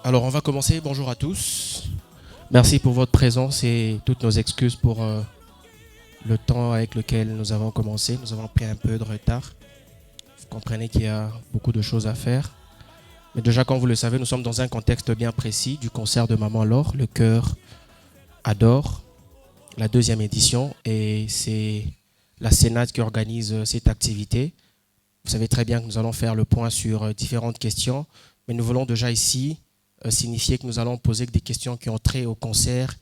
Alors, on va commencer. Bonjour à tous. Merci pour votre présence et toutes nos excuses pour le temps avec lequel nous avons commencé. Nous avons pris un peu de retard. Vous comprenez qu'il y a beaucoup de choses à faire. Mais déjà, comme vous le savez, nous sommes dans un contexte bien précis du concert de Maman Laure. Le chœur adore la deuxième édition et c'est la Sénate qui organise cette activité. Vous savez très bien que nous allons faire le point sur différentes questions, mais nous voulons déjà ici signifier que nous allons poser des questions qui ont trait au concert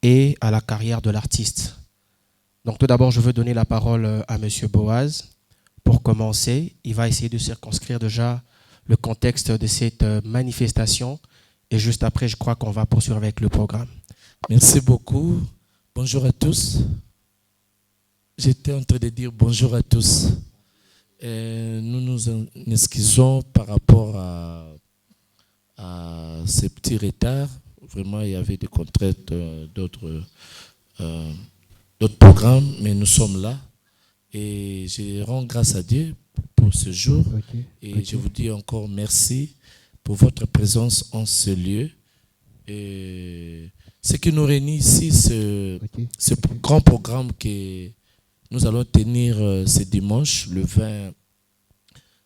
et à la carrière de l'artiste. Donc tout d'abord, je veux donner la parole à Monsieur Boaz. Pour commencer, il va essayer de circonscrire déjà le contexte de cette manifestation et juste après, je crois qu'on va poursuivre avec le programme. Merci beaucoup. Bonjour à tous. J'étais en train de dire bonjour à tous. Nous nous en excusons par rapport à ces petits retards. Vraiment, il y avait des contraintes d'autres programmes, mais nous sommes là. Et je rends grâce à Dieu pour ce jour. Et je vous dis encore merci pour votre présence en ce lieu. Et ce qui nous réunit ici, ce grand programme que nous allons tenir ce dimanche, le 20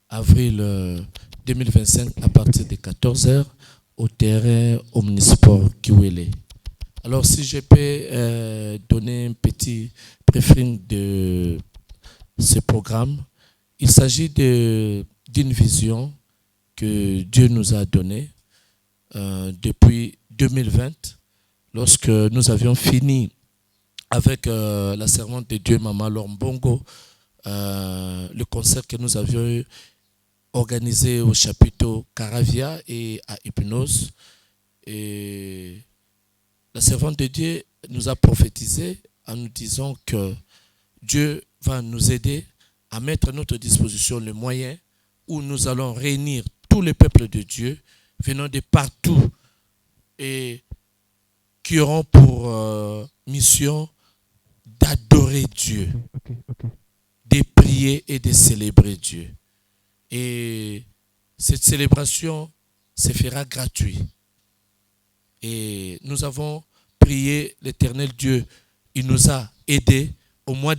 avril 2025, à partir de 14 h au terrain Omnisport Kiwele. Alors, si je peux donner un petit briefing de ce programme, il s'agit d'une vision que Dieu nous a donnée depuis 2020, lorsque nous avions fini avec la servante de Dieu, Maman Laure Mbongo, le concert que nous avions organisé au chapiteau Caravia et à Hypnose. Et la servante de Dieu nous a prophétisé en nous disant que Dieu va nous aider à mettre à notre disposition le moyen où nous allons réunir tous les peuples de Dieu venant de partout et qui auront pour mission d'adorer Dieu, de prier et de célébrer Dieu. Et cette célébration se fera gratuite. Et nous avons prié l'Éternel Dieu. Il nous a aidés au mois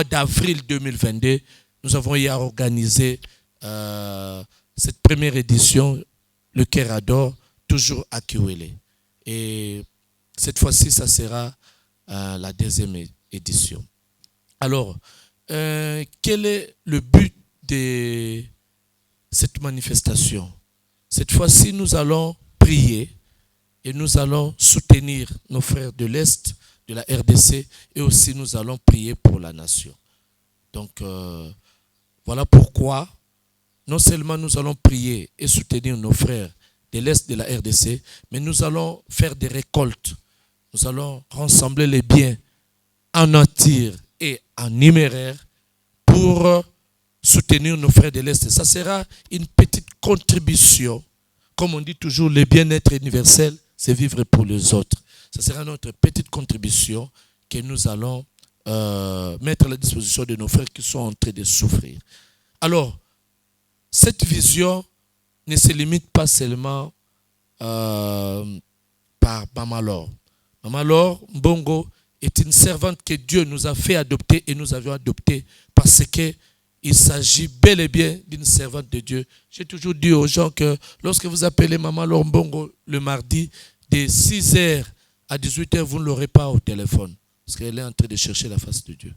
d'avril 2022. Nous avons eu à organiser cette première édition, le Chœur adore, toujours à Kiwele. Et cette fois-ci, ça sera la deuxième édition. Alors, quel est le but de cette manifestation? Cette fois-ci, nous allons prier et nous allons soutenir nos frères de l'Est, de la RDC, et aussi nous allons prier pour la nation. Donc, voilà pourquoi, non seulement nous allons prier et soutenir nos frères de l'Est de la RDC, mais nous allons faire des récoltes. Nous allons rassembler les biens en nature et en numéraire pour soutenir nos frères de l'Est. Ça sera une petite contribution. Comme on dit toujours, le bien-être universel, c'est vivre pour les autres. Ça sera notre petite contribution que nous allons mettre à la disposition de nos frères qui sont en train de souffrir. Alors, cette vision ne se limite pas seulement par Maman Laure. Maman Laure Mbongo est une servante que Dieu nous a fait adopter et nous avions adoptée parce qu'il s'agit bel et bien d'une servante de Dieu. J'ai toujours dit aux gens que lorsque vous appelez Maman Laure Mbongo le mardi, de 6 h à 18 h, vous ne l'aurez pas au téléphone parce qu'elle est en train de chercher la face de Dieu.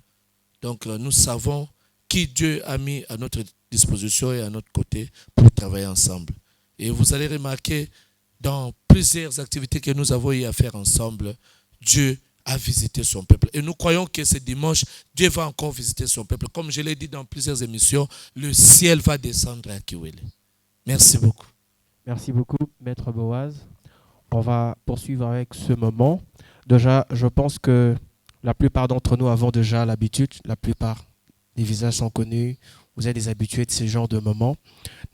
Donc nous savons qui Dieu a mis à notre disposition et à notre côté pour travailler ensemble. Et vous allez remarquer dans plusieurs activités que nous avons eu à faire ensemble, Dieu a visité son peuple. Et nous croyons que ce dimanche, Dieu va encore visiter son peuple. Comme je l'ai dit dans plusieurs émissions, le ciel va descendre à Kiwele. Merci beaucoup. Merci beaucoup, Maître Boaz. On va poursuivre avec ce moment. Déjà, je pense que la plupart d'entre nous avons déjà l'habitude, la plupart des visages sont connus, vous êtes des habitués de ce genre de moments.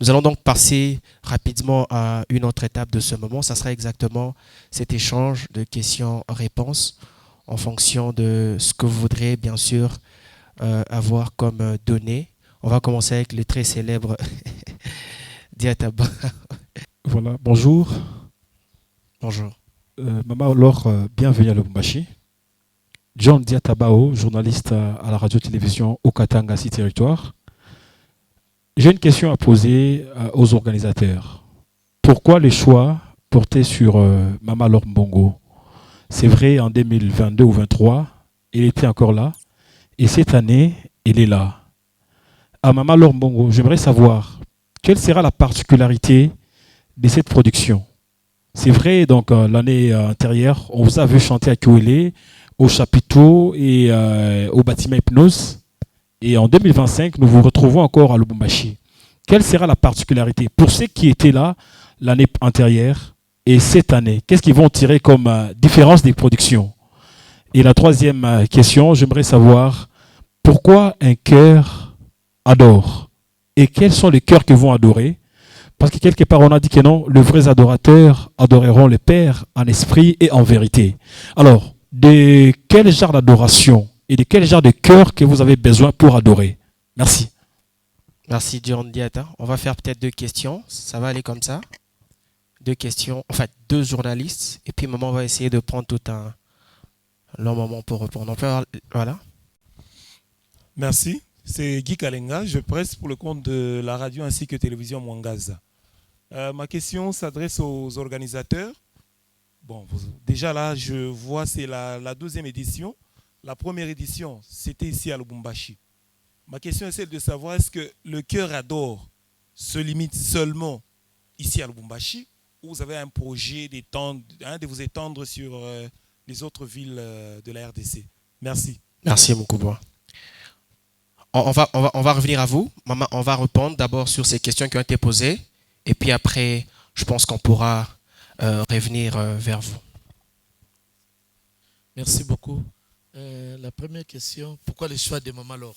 Nous allons donc passer rapidement à une autre étape de ce moment. Ça sera exactement cet échange de questions-réponses en fonction de ce que vous voudrez, bien sûr, avoir comme données. On va commencer avec le très célèbre Diataba. Voilà, bonjour. Bonjour. Maman Laure, bienvenue à Lubumbashi. John Diatabao, journaliste à la radio-télévision au Katanga City Territoire. J'ai une question à poser aux organisateurs. Pourquoi le choix porté sur Maman Laure Mbongo? C'est vrai, en 2022 ou 2023, il était encore là. Et cette année, il est là. À Maman Laure Mbongo, j'aimerais savoir quelle sera la particularité de cette production. C'est vrai, donc l'année antérieure, on vous a vu chanter à Kiwele, au chapiteau et au bâtiment Hypnose. Et en 2025, nous vous retrouvons encore à Lubumbashi. Quelle sera la particularité pour ceux qui étaient là l'année antérieure et cette année? Qu'est-ce qu'ils vont tirer comme différence des productions? Et la troisième question, j'aimerais savoir pourquoi un cœur adore et quels sont les cœurs qui vont adorer? Parce que quelque part, on a dit que non, les vrais adorateurs adoreront le Père en esprit et en vérité. Alors, de quel genre d'adoration et de quel genre de cœur que vous avez besoin pour adorer? Merci. Merci John Diata. On va faire peut-être deux questions. Ça va aller comme ça. Deux questions, en fait deux journalistes. Et puis maman va essayer de prendre tout un long moment pour répondre. Voilà. Merci. C'est Guy Kalenga. Je presse pour le compte de la radio ainsi que télévision Mwangaza. Ma question s'adresse aux organisateurs. Bon, déjà là, je vois c'est la deuxième édition. La première édition, c'était ici à Lubumbashi. Ma question est celle de savoir est-ce que le cœur adore se limite seulement ici à Lubumbashi ou vous avez un projet de vous étendre sur les autres villes de la RDC? Merci. Merci Moukouboua. On va revenir à vous. Maman, on va répondre d'abord sur ces questions qui ont été posées. Et puis après, je pense qu'on pourra revenir vers vous. Merci beaucoup. La première question, pourquoi le choix de Maman Laure?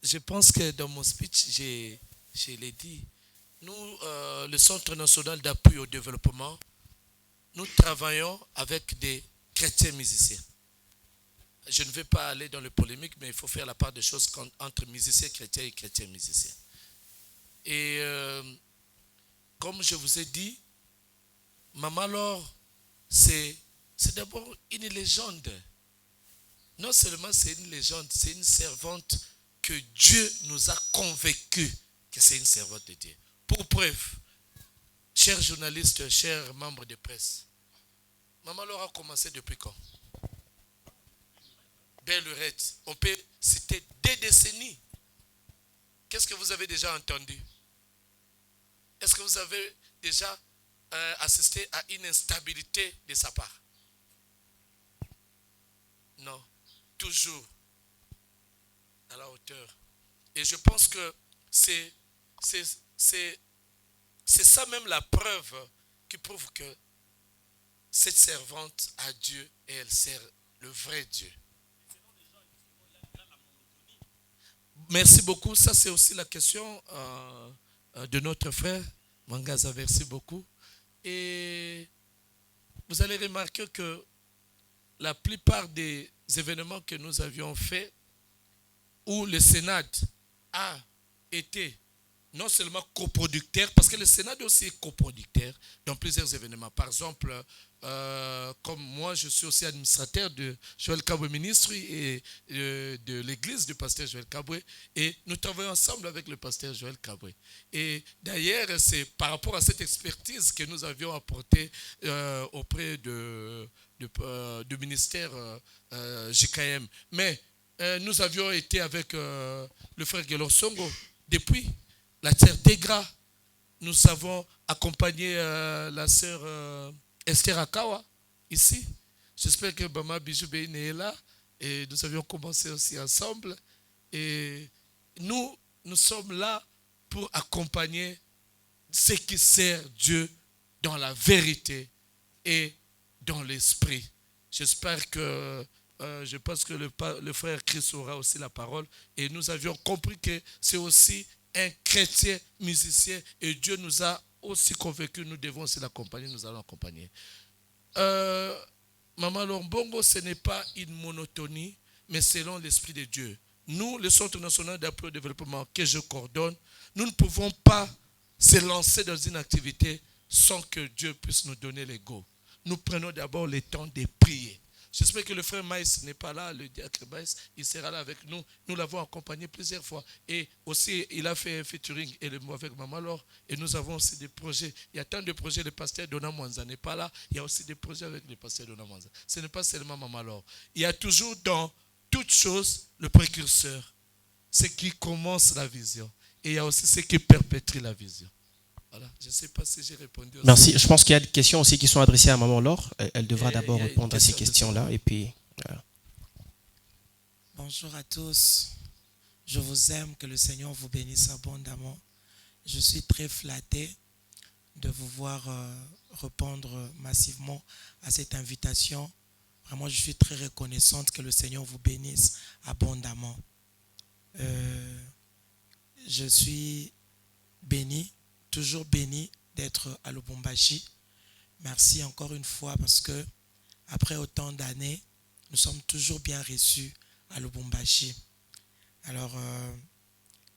Je pense que dans mon speech, je l'ai dit. Nous, le Centre national d'appui au développement, nous travaillons avec des chrétiens musiciens. Je ne vais pas aller dans le polémique, mais il faut faire la part des choses entre musiciens chrétiens et chrétiens musiciens. Et comme je vous ai dit, Maman Laure, c'est d'abord une légende. Non seulement c'est une légende, c'est une servante que Dieu nous a convaincus que c'est une servante de Dieu. Pour preuve, chers journalistes, chers membres de presse, Maman Laure a commencé depuis quand? Belle lurette. On peut citer des décennies. Qu'est-ce que vous avez déjà entendu? Est-ce que vous avez déjà assisté à une instabilité de sa part? Non. Toujours à la hauteur. Et je pense que c'est ça même la preuve qui prouve que cette servante a Dieu et elle sert le vrai Dieu. Merci beaucoup. Ça, c'est aussi la question de notre frère Mangaza. Merci beaucoup. Et vous allez remarquer que la plupart des événements que nous avions faits, où le Sénat a été non seulement coproducteur, parce que le Sénat aussi est coproducteur dans plusieurs événements. Par exemple, comme moi, je suis aussi administrateur de Joël Kabwe, ministre, et de l'église du pasteur Joël Kabwe, et nous travaillons ensemble avec le pasteur Joël Kabwe. Et d'ailleurs, c'est par rapport à cette expertise que nous avions apportée auprès du ministère JKM. Mais nous avions été avec le frère Gelor Songo depuis la terre des gras. Nous avons accompagné la sœur Esther Akawa ici. J'espère que Bama Bijoubeine est là. Et nous avions commencé aussi ensemble. Et nous sommes là pour accompagner ceux qui servent Dieu dans la vérité et dans l'esprit. J'espère que je pense que le frère Christ aura aussi la parole. Et nous avions compris que c'est aussi un chrétien musicien. Et Dieu nous a aussi convaincus. Nous devons aussi l'accompagner. Nous allons l'accompagner. Maman Laure Mbongo, ce n'est pas une monotonie, mais selon l'Esprit de Dieu. Nous, le Centre national d'appui au développement que je coordonne, nous ne pouvons pas se lancer dans une activité sans que Dieu puisse nous donner les go. Nous prenons d'abord le temps de prier. J'espère que le frère Maïs n'est pas là, le diacre Maïs, il sera là avec nous. Nous l'avons accompagné plusieurs fois. Et aussi, il a fait un featuring avec Maman Laure. Et nous avons aussi des projets. Il y a tant de projets. Le pasteur Dona Mwanza n'est pas là. Il y a aussi des projets avec le pasteur Dona Mwanza. Ce n'est pas seulement Maman Laure. Il y a toujours dans toute chose le précurseur. Ce qui commence la vision. Et il y a aussi ce qui perpétue la vision. Voilà, je ne sais pas si j'ai répondu. Merci. Je pense qu'il y a des questions aussi qui sont adressées à Maman Laure. Elle devra d'abord répondre à ces questions-là. Et puis, voilà. Bonjour à tous. Je vous aime, que le Seigneur vous bénisse abondamment. Je suis très flatté de vous voir répondre massivement à cette invitation. Vraiment, je suis très reconnaissante que le Seigneur vous bénisse abondamment. Je suis béni, toujours béni d'être à Lubumbashi. Merci encore une fois parce que après autant d'années, nous sommes toujours bien reçus à Lubumbashi. Alors,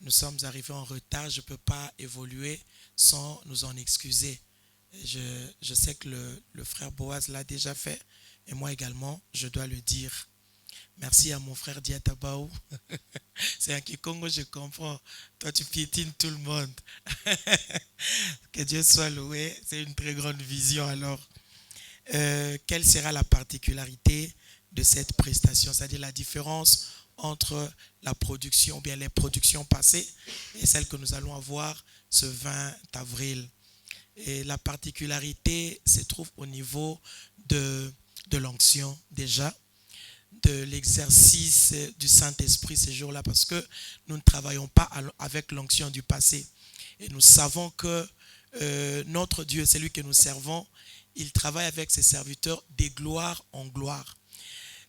nous sommes arrivés en retard, je ne peux pas évoluer sans nous en excuser. Je sais que le frère Boaz l'a déjà fait et moi également, je dois le dire. Merci à mon frère Diatabaou. C'est un Kikongo, je comprends. Toi, tu piétines tout le monde. Que Dieu soit loué. C'est une très grande vision. Alors, quelle sera la particularité de cette prestation? C'est-à-dire la différence entre la production, bien les productions passées et celles que nous allons avoir ce 20 avril. Et la particularité se trouve au niveau de l'onction déjà, de l'exercice du Saint-Esprit ces jours-là, parce que nous ne travaillons pas avec l'onction du passé. Et nous savons que notre Dieu, celui que nous servons, il travaille avec ses serviteurs de gloire en gloire.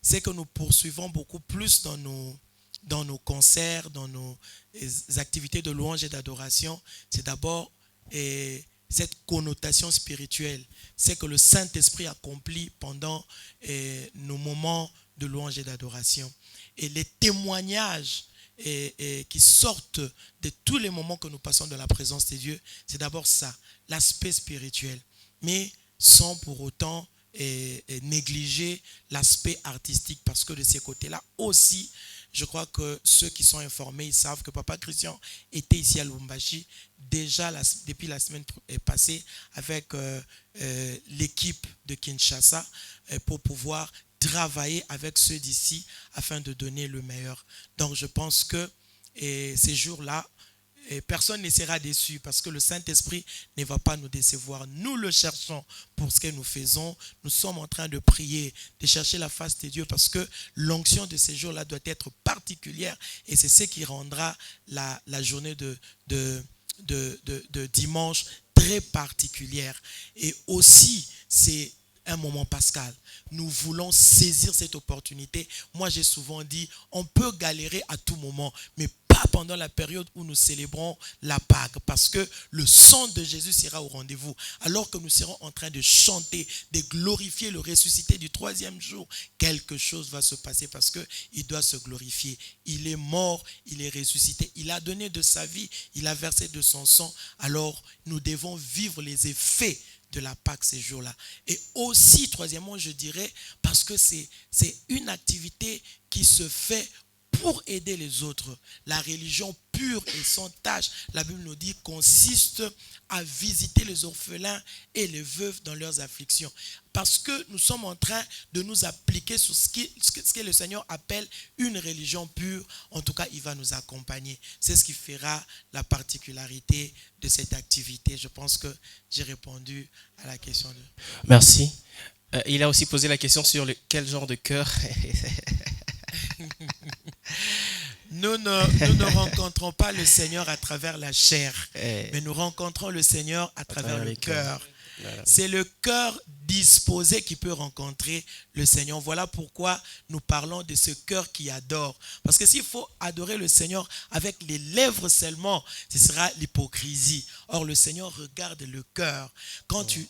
C'est que nous poursuivons beaucoup plus dans nos concerts, dans nos activités de louange et d'adoration. C'est d'abord cette connotation spirituelle. C'est que le Saint-Esprit accomplit pendant nos moments de louange et d'adoration. Et les témoignages qui sortent de tous les moments que nous passons dans la présence de Dieu, c'est d'abord ça, l'aspect spirituel. Mais sans pour autant négliger l'aspect artistique, parce que de ces côtés-là aussi, je crois que ceux qui sont informés, ils savent que Papa Christian était ici à Lubumbashi déjà depuis la semaine passée avec l'équipe de Kinshasa pour pouvoir travailler avec ceux d'ici afin de donner le meilleur. Donc je pense que ces jours-là, personne ne sera déçu parce que le Saint-Esprit ne va pas nous décevoir. Nous le cherchons pour ce que nous faisons. Nous sommes en train de prier, de chercher la face de Dieu parce que l'onction de ces jours-là doit être particulière et c'est ce qui rendra la journée de dimanche très particulière. Et aussi, c'est un moment pascal. Nous voulons saisir cette opportunité. Moi, j'ai souvent dit, on peut galérer à tout moment, mais pas pendant la période où nous célébrons la Pâque, parce que le sang de Jésus sera au rendez-vous. Alors que nous serons en train de chanter, de glorifier le ressuscité du 3e jour, quelque chose va se passer parce qu'il doit se glorifier. Il est mort, il est ressuscité, il a donné de sa vie, il a versé de son sang. Alors, nous devons vivre les effets de la Pâque ces jours-là. Et aussi, troisièmement, je dirais, parce que c'est une activité qui se fait pour aider les autres. La religion pure et sans tache, la Bible nous dit, consiste à visiter les orphelins et les veuves dans leurs afflictions. Parce que nous sommes en train de nous appliquer sur ce que le Seigneur appelle une religion pure. En tout cas, il va nous accompagner. C'est ce qui fera la particularité de cette activité. Je pense que j'ai répondu à la question. Merci. Il a aussi posé la question sur quel genre de cœur. Nous ne rencontrons pas le Seigneur à travers la chair, mais nous rencontrons le Seigneur à travers le cœur. Voilà. C'est le cœur disposé qui peut rencontrer le Seigneur. Voilà pourquoi nous parlons de ce cœur qui adore. Parce que s'il faut adorer le Seigneur avec les lèvres seulement, ce sera l'hypocrisie. Or, le Seigneur regarde le cœur. Quand tu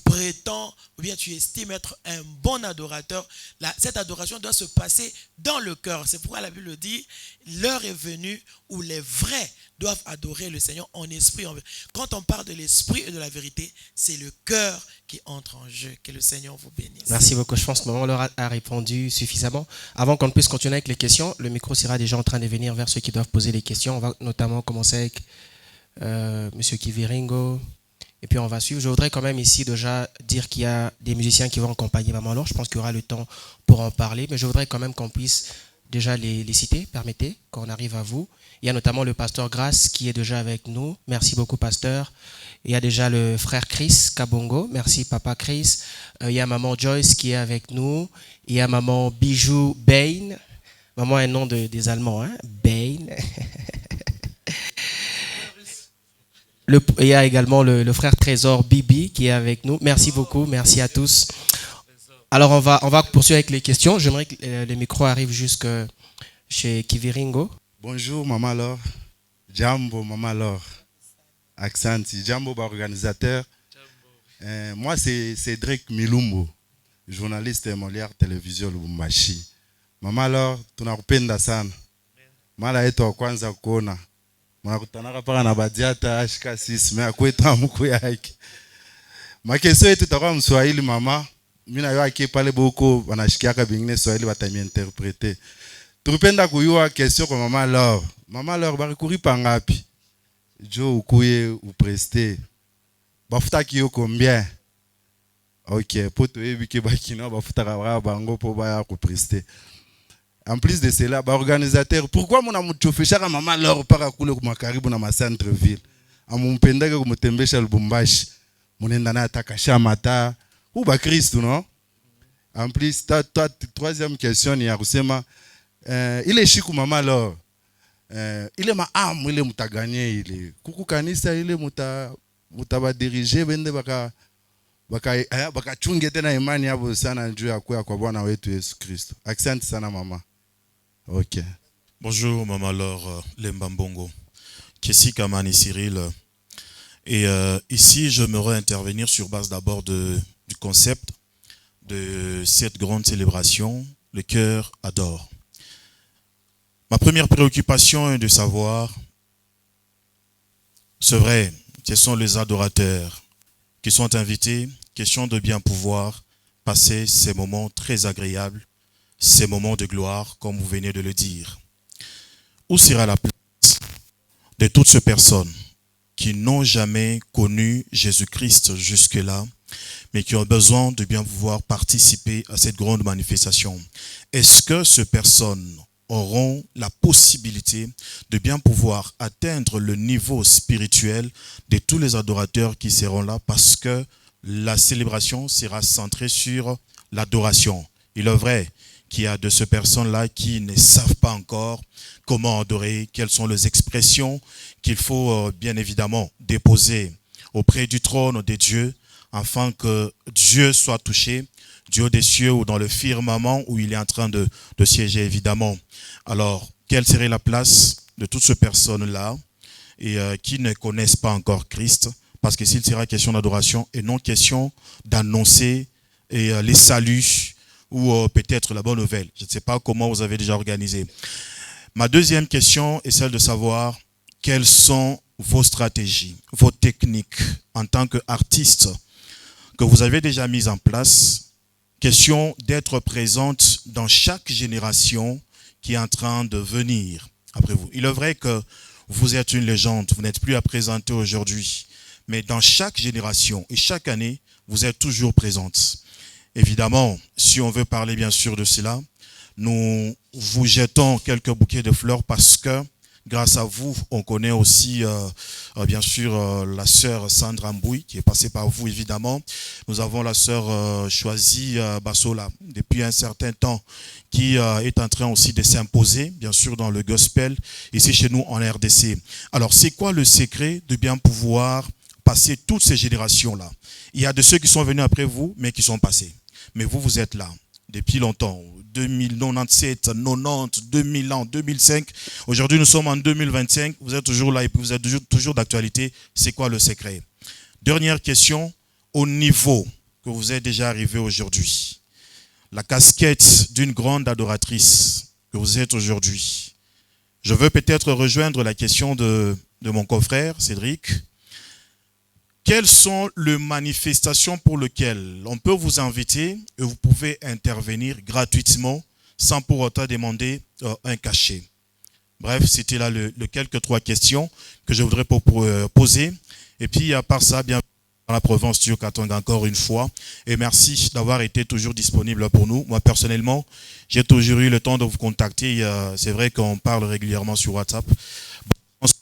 prétends ou bien tu estimes être un bon adorateur, cette adoration doit se passer dans le cœur. C'est pourquoi la Bible dit, l'heure est venue où les vrais doivent adorer le Seigneur en esprit. Quand on parle de l'esprit et de la vérité, c'est le cœur qui entre en jeu. Que le Seigneur vous bénisse. Merci beaucoup. Je pense que maman Laure a répondu suffisamment. Avant qu'on puisse continuer avec les questions, le micro sera déjà en train de venir vers ceux qui doivent poser les questions. On va notamment commencer avec Monsieur Kiviringo. Et puis on va suivre. Je voudrais quand même ici déjà dire qu'il y a des musiciens qui vont accompagner maman Laure. Je pense qu'il y aura le temps pour en parler. Mais je voudrais quand même qu'on puisse déjà les citer. Permettez qu'on arrive à vous. Il y a notamment le pasteur Grace qui est déjà avec nous. Merci beaucoup, pasteur. Il y a déjà le frère Chris Kabongo. Merci, papa Chris. Il y a maman Joyce qui est avec nous. Il y a maman Bijou Bain. Maman est un nom des Allemands, hein? Bain. Il y a également le frère Trésor Bibi qui est avec nous. Merci beaucoup. Merci à tous. Alors, on va poursuivre avec les questions. J'aimerais que le micro arrive jusque chez Kiviringo. Bonjour, Maman Laure. Jambo, Maman Laure. Aksanti. Jambo, organisateur. Moi, c'est Cédric Milumbo, journaliste Molière Télévision Lubumbashi. Maman Laure, tunakupenda sana. Mara yetu wa kwanza kuona. Mnakutanaka paka na badiata ashika sisi mea kweta mku yake. Makeso yetu takuwa mswahili mama. Mina yo ake pale boko wanashikiaka bingine Swahili watamiinterprete. Tupenda kuyua question kwa Maman Laure. Maman Laure barikuri pangapi? Jo ukuye upreste. Bafuta kiyo combien? OK, poto ebike bakina bafuta ka bango po ba ku prester. En plus de cela, organisateur, pourquoi mon amutofeshaka Maman Laure para kule ku makaribu na ma centre ville? Amumpendaka kumutembesha Lubumbashi. Munenda na atakasha mata. Ou ba Christ, non? En plus, troisième question ni ya kusema ile shiku Maman Laure. Ile maamu ile mutaganye ile. Kuku kanisa ile mutaba diriger bende baka chunge tena imani yabo sana juu ya kwa Bwana wetu Yesu Kristo. Asante sana mama. OK. Bonjour Maman Laure Lembambongo. Kessi Kamani Cyril. Et ici, j'aimerais intervenir sur base d'abord du concept de cette grande célébration, le cœur adore. Ma première préoccupation est de savoir, c'est vrai, quels sont les adorateurs qui sont invités, question de bien pouvoir passer ces moments très agréables, ces moments de gloire, comme vous venez de le dire. Où sera la place de toutes ces personnes qui n'ont jamais connu Jésus-Christ jusque-là, mais qui ont besoin de bien pouvoir participer à cette grande manifestation? Est-ce que ces personnes auront la possibilité de bien pouvoir atteindre le niveau spirituel de tous les adorateurs qui seront là, parce que la célébration sera centrée sur l'adoration? Il est vrai qu'il y a de ces personnes-là qui ne savent pas encore comment adorer, quelles sont les expressions qu'il faut bien évidemment déposer auprès du trône de Dieu, afin que Dieu soit touché, Dieu des cieux ou dans le firmament où il est en train de siéger évidemment. Alors, quelle serait la place de toutes ces personnes-là et qui ne connaissent pas encore Christ? Parce que s'il sera question d'adoration et non question d'annoncer les saluts ou peut-être la bonne nouvelle. Je ne sais pas comment vous avez déjà organisé. Ma deuxième question est celle de savoir quelles sont vos stratégies, vos techniques en tant qu'artiste que vous avez déjà mises en place. Question d'être présente dans chaque génération qui est en train de venir après vous. Il est vrai que vous êtes une légende, vous n'êtes plus à présenter aujourd'hui, mais dans chaque génération et chaque année, vous êtes toujours présente. Évidemment, si on veut parler bien sûr de cela, nous vous jetons quelques bouquets de fleurs parce que grâce à vous, on connaît aussi bien sûr la sœur Sandra Mbouy qui est passée par vous évidemment. Nous avons la sœur Choisie Bassola depuis un certain temps qui est en train aussi de s'imposer bien sûr dans le gospel ici chez nous en RDC. Alors c'est quoi le secret de bien pouvoir passé toutes ces générations-là. Il y a de ceux qui sont venus après vous, mais qui sont passés. Mais vous êtes là depuis longtemps. 2097, 90, 2000 ans, 2005. Aujourd'hui, nous sommes en 2025. Vous êtes toujours là et puis vous êtes toujours d'actualité. C'est quoi le secret? Dernière question. Au niveau que vous êtes déjà arrivé aujourd'hui, la casquette d'une grande adoratrice que vous êtes aujourd'hui, je veux peut-être rejoindre la question de mon confrère Cédric. Quelles sont les manifestations pour lesquelles on peut vous inviter et vous pouvez intervenir gratuitement sans pour autant demander un cachet? Bref, c'était là les quelques trois questions que je voudrais poser. Et puis, à part ça, bien dans la Provence Studio Katanga encore une fois. Et merci d'avoir été toujours disponible pour nous. Moi, personnellement, j'ai toujours eu le temps de vous contacter. C'est vrai qu'on parle régulièrement sur WhatsApp.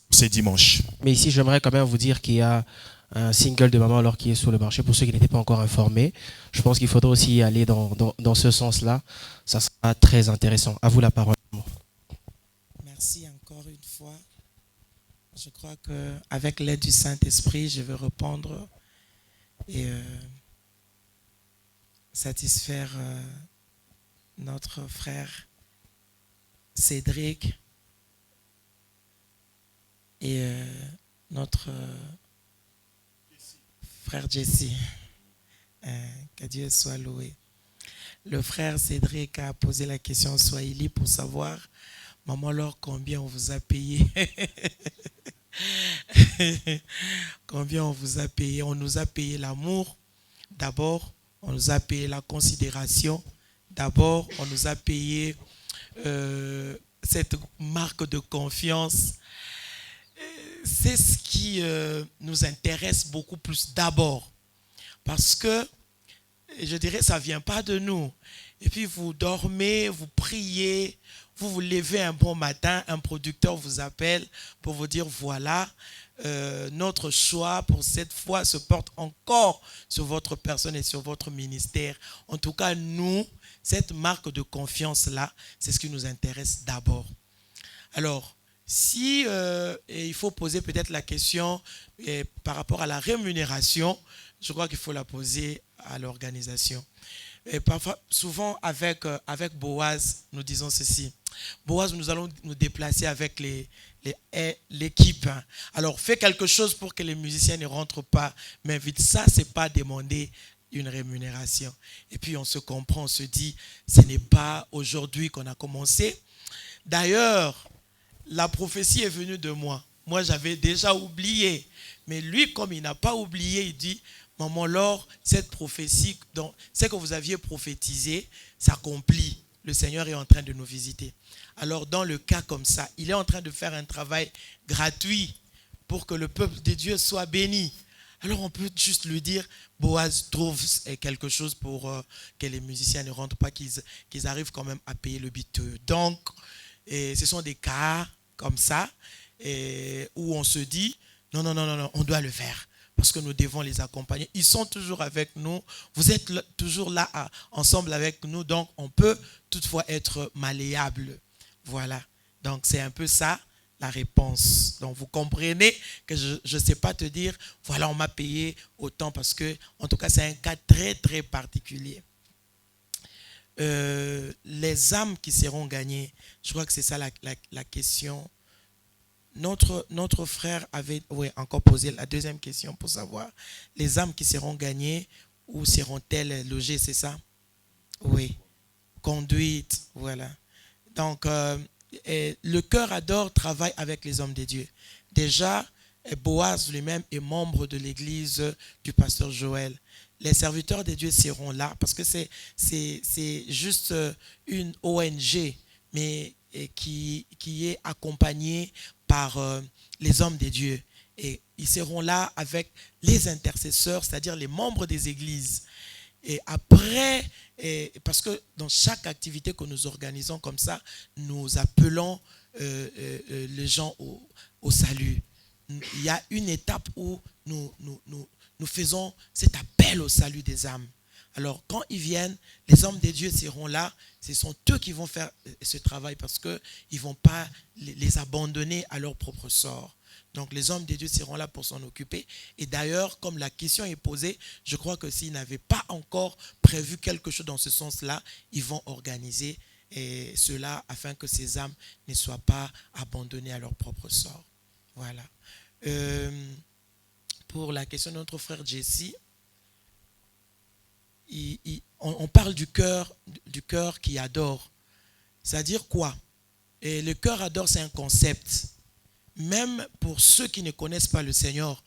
C'est dimanche. Mais ici, j'aimerais quand même vous dire qu'il y a un single de Maman Laure qui est sur le marché. Pour ceux qui n'étaient pas encore informés, je pense qu'il faudra aussi aller dans ce sens-là. Ça sera très intéressant. À vous la parole. Merci encore une fois. Je crois qu'avec l'aide du Saint-Esprit, je vais répondre et satisfaire notre frère Cédric et notre frère Jesse. Que Dieu soit loué. Le frère Cédric a posé la question en Swahili pour savoir, Maman Laure, combien on vous a payé? Combien on vous a payé? On nous a payé l'amour. D'abord, on nous a payé la considération. D'abord, on nous a payé cette marque de confiance. C'est ce qui nous intéresse beaucoup plus d'abord. Parce que, je dirais, ça ne vient pas de nous. Et puis, vous dormez, vous priez, vous vous levez un bon matin, un producteur vous appelle pour vous dire, voilà, notre choix pour cette fois se porte encore sur votre personne et sur votre ministère. En tout cas, nous, cette marque de confiance-là, c'est ce qui nous intéresse d'abord. Alors, si il faut poser peut-être la question par rapport à la rémunération, je crois qu'il faut la poser à l'organisation. Et parfois, souvent avec Boaz, nous disons ceci. Boaz, nous allons nous déplacer avec l'équipe. Alors, fais quelque chose pour que les musiciens ne rentrent pas. Mais vite, ça, ce n'est pas demander une rémunération. Et puis, on se comprend, on se dit, ce n'est pas aujourd'hui qu'on a commencé. D'ailleurs, la prophétie est venue de moi. Moi, j'avais déjà oublié. Mais lui, comme il n'a pas oublié, il dit, Maman Laure, cette prophétie, ce que vous aviez prophétisé, s'accomplit. Le Seigneur est en train de nous visiter. Alors, dans le cas comme ça, il est en train de faire un travail gratuit pour que le peuple de Dieu soit béni. Alors, on peut juste lui dire, Boaz trouve quelque chose pour que les musiciens ne rentrent pas, qu'ils arrivent quand même à payer le biteux. Donc, ce sont des cas comme ça où on se dit, non, on doit le faire. Parce que nous devons les accompagner. Ils sont toujours avec nous. Vous êtes toujours là ensemble avec nous. Donc, on peut toutefois être malléable. Voilà. Donc, c'est un peu ça la réponse. Donc, vous comprenez que je ne sais pas te dire, voilà, on m'a payé autant parce que, en tout cas, c'est un cas très, très particulier. Les âmes qui seront gagnées, je crois que c'est ça la question. Notre frère avait encore posé la deuxième question pour savoir les âmes qui seront gagnées, où seront-elles logées, c'est ça? Oui, conduites, voilà. Donc, le cœur adore travaille avec les hommes de Dieu. Déjà, Boaz lui-même est membre de l'église du pasteur Joël. Les serviteurs de Dieu seront là parce que c'est juste une ONG, mais qui est accompagnée par les hommes de Dieu. Et ils seront là avec les intercesseurs, c'est-à-dire les membres des églises. Et après, parce que dans chaque activité que nous organisons comme ça, nous appelons les gens au salut. Il y a une étape où nous faisons cet appel au salut des âmes. Alors, quand ils viennent, les hommes de Dieu seront là. Ce sont eux qui vont faire ce travail parce qu'ils ne vont pas les abandonner à leur propre sort. Donc les hommes de Dieu seront là pour s'en occuper. Et d'ailleurs, comme la question est posée, je crois que s'ils n'avaient pas encore prévu quelque chose dans ce sens-là, ils vont organiser cela afin que ces âmes ne soient pas abandonnées à leur propre sort. Voilà. Pour la question de notre frère Jesse, on parle du cœur qui adore. C'est-à-dire quoi? Et le cœur adore, c'est un concept. Même pour ceux qui ne connaissent pas le Seigneur,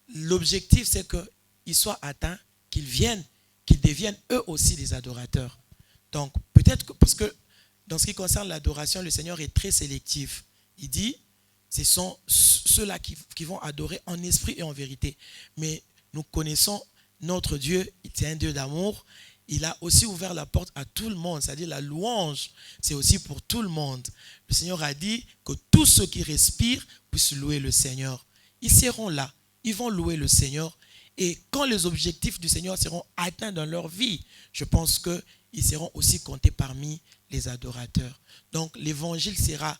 l'objectif c'est qu'ils soient atteints, qu'ils deviennent eux aussi des adorateurs. Donc peut-être que, parce que dans ce qui concerne l'adoration, le Seigneur est très sélectif. Il dit, ce sont ceux-là qui vont adorer en esprit et en vérité. Mais nous connaissons notre Dieu, c'est un Dieu d'amour. Il a aussi ouvert la porte à tout le monde, c'est-à-dire la louange, c'est aussi pour tout le monde. Le Seigneur a dit que tous ceux qui respirent puissent louer le Seigneur. Ils seront là, ils vont louer le Seigneur. Et quand les objectifs du Seigneur seront atteints dans leur vie, je pense qu'ils seront aussi comptés parmi les adorateurs. Donc l'évangile sera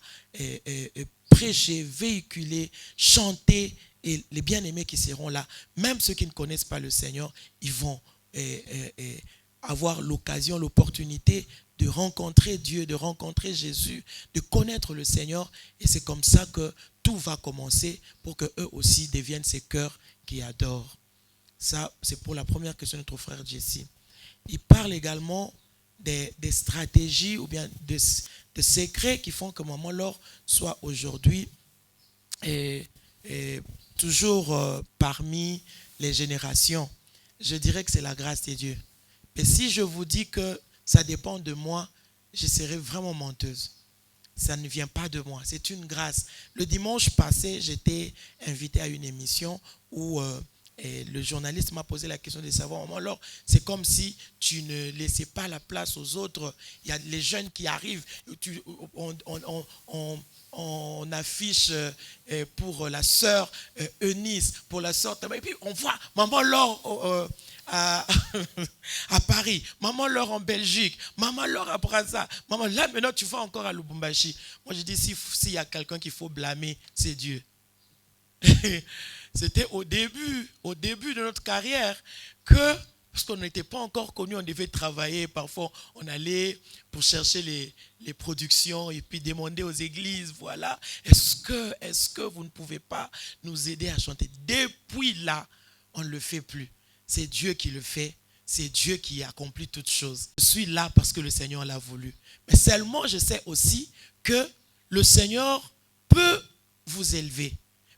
prêché, véhiculé, chanté, et les bien-aimés qui seront là, même ceux qui ne connaissent pas le Seigneur, ils vont avoir l'occasion, l'opportunité de rencontrer Dieu, de rencontrer Jésus, de connaître le Seigneur. Et c'est comme ça que tout va commencer pour qu'eux aussi deviennent ces cœurs qui adorent. Ça, c'est pour la première question de notre frère Jesse. Il parle également des stratégies ou bien des secrets qui font que Maman Laure soit aujourd'hui toujours parmi les générations. Je dirais que c'est la grâce de Dieu. Et si je vous dis que ça dépend de moi, je serai vraiment menteuse. Ça ne vient pas de moi, c'est une grâce. Le dimanche passé, j'étais invité à une émission où le journaliste m'a posé la question de savoir, Maman Laure, c'est comme si tu ne laissais pas la place aux autres. Il y a les jeunes qui arrivent, on affiche pour la sœur Eunice, pour la sœur Tama, et puis on voit Maman Laure à Paris, Maman Laure en Belgique, Maman Laure à Brazza, Maman, là maintenant tu vas encore à Lubumbashi. Moi je dis, s'il y a quelqu'un qu'il faut blâmer, c'est Dieu. C'était au début de notre carrière que, parce qu'on n'était pas encore connus, on devait travailler. Parfois, on allait pour chercher les productions et puis demander aux églises, voilà, est-ce que vous ne pouvez pas nous aider à chanter? Depuis là, on ne le fait plus. C'est Dieu qui le fait. C'est Dieu qui accomplit toutes choses. Je suis là parce que le Seigneur l'a voulu. Mais seulement, je sais aussi que le Seigneur peut vous élever.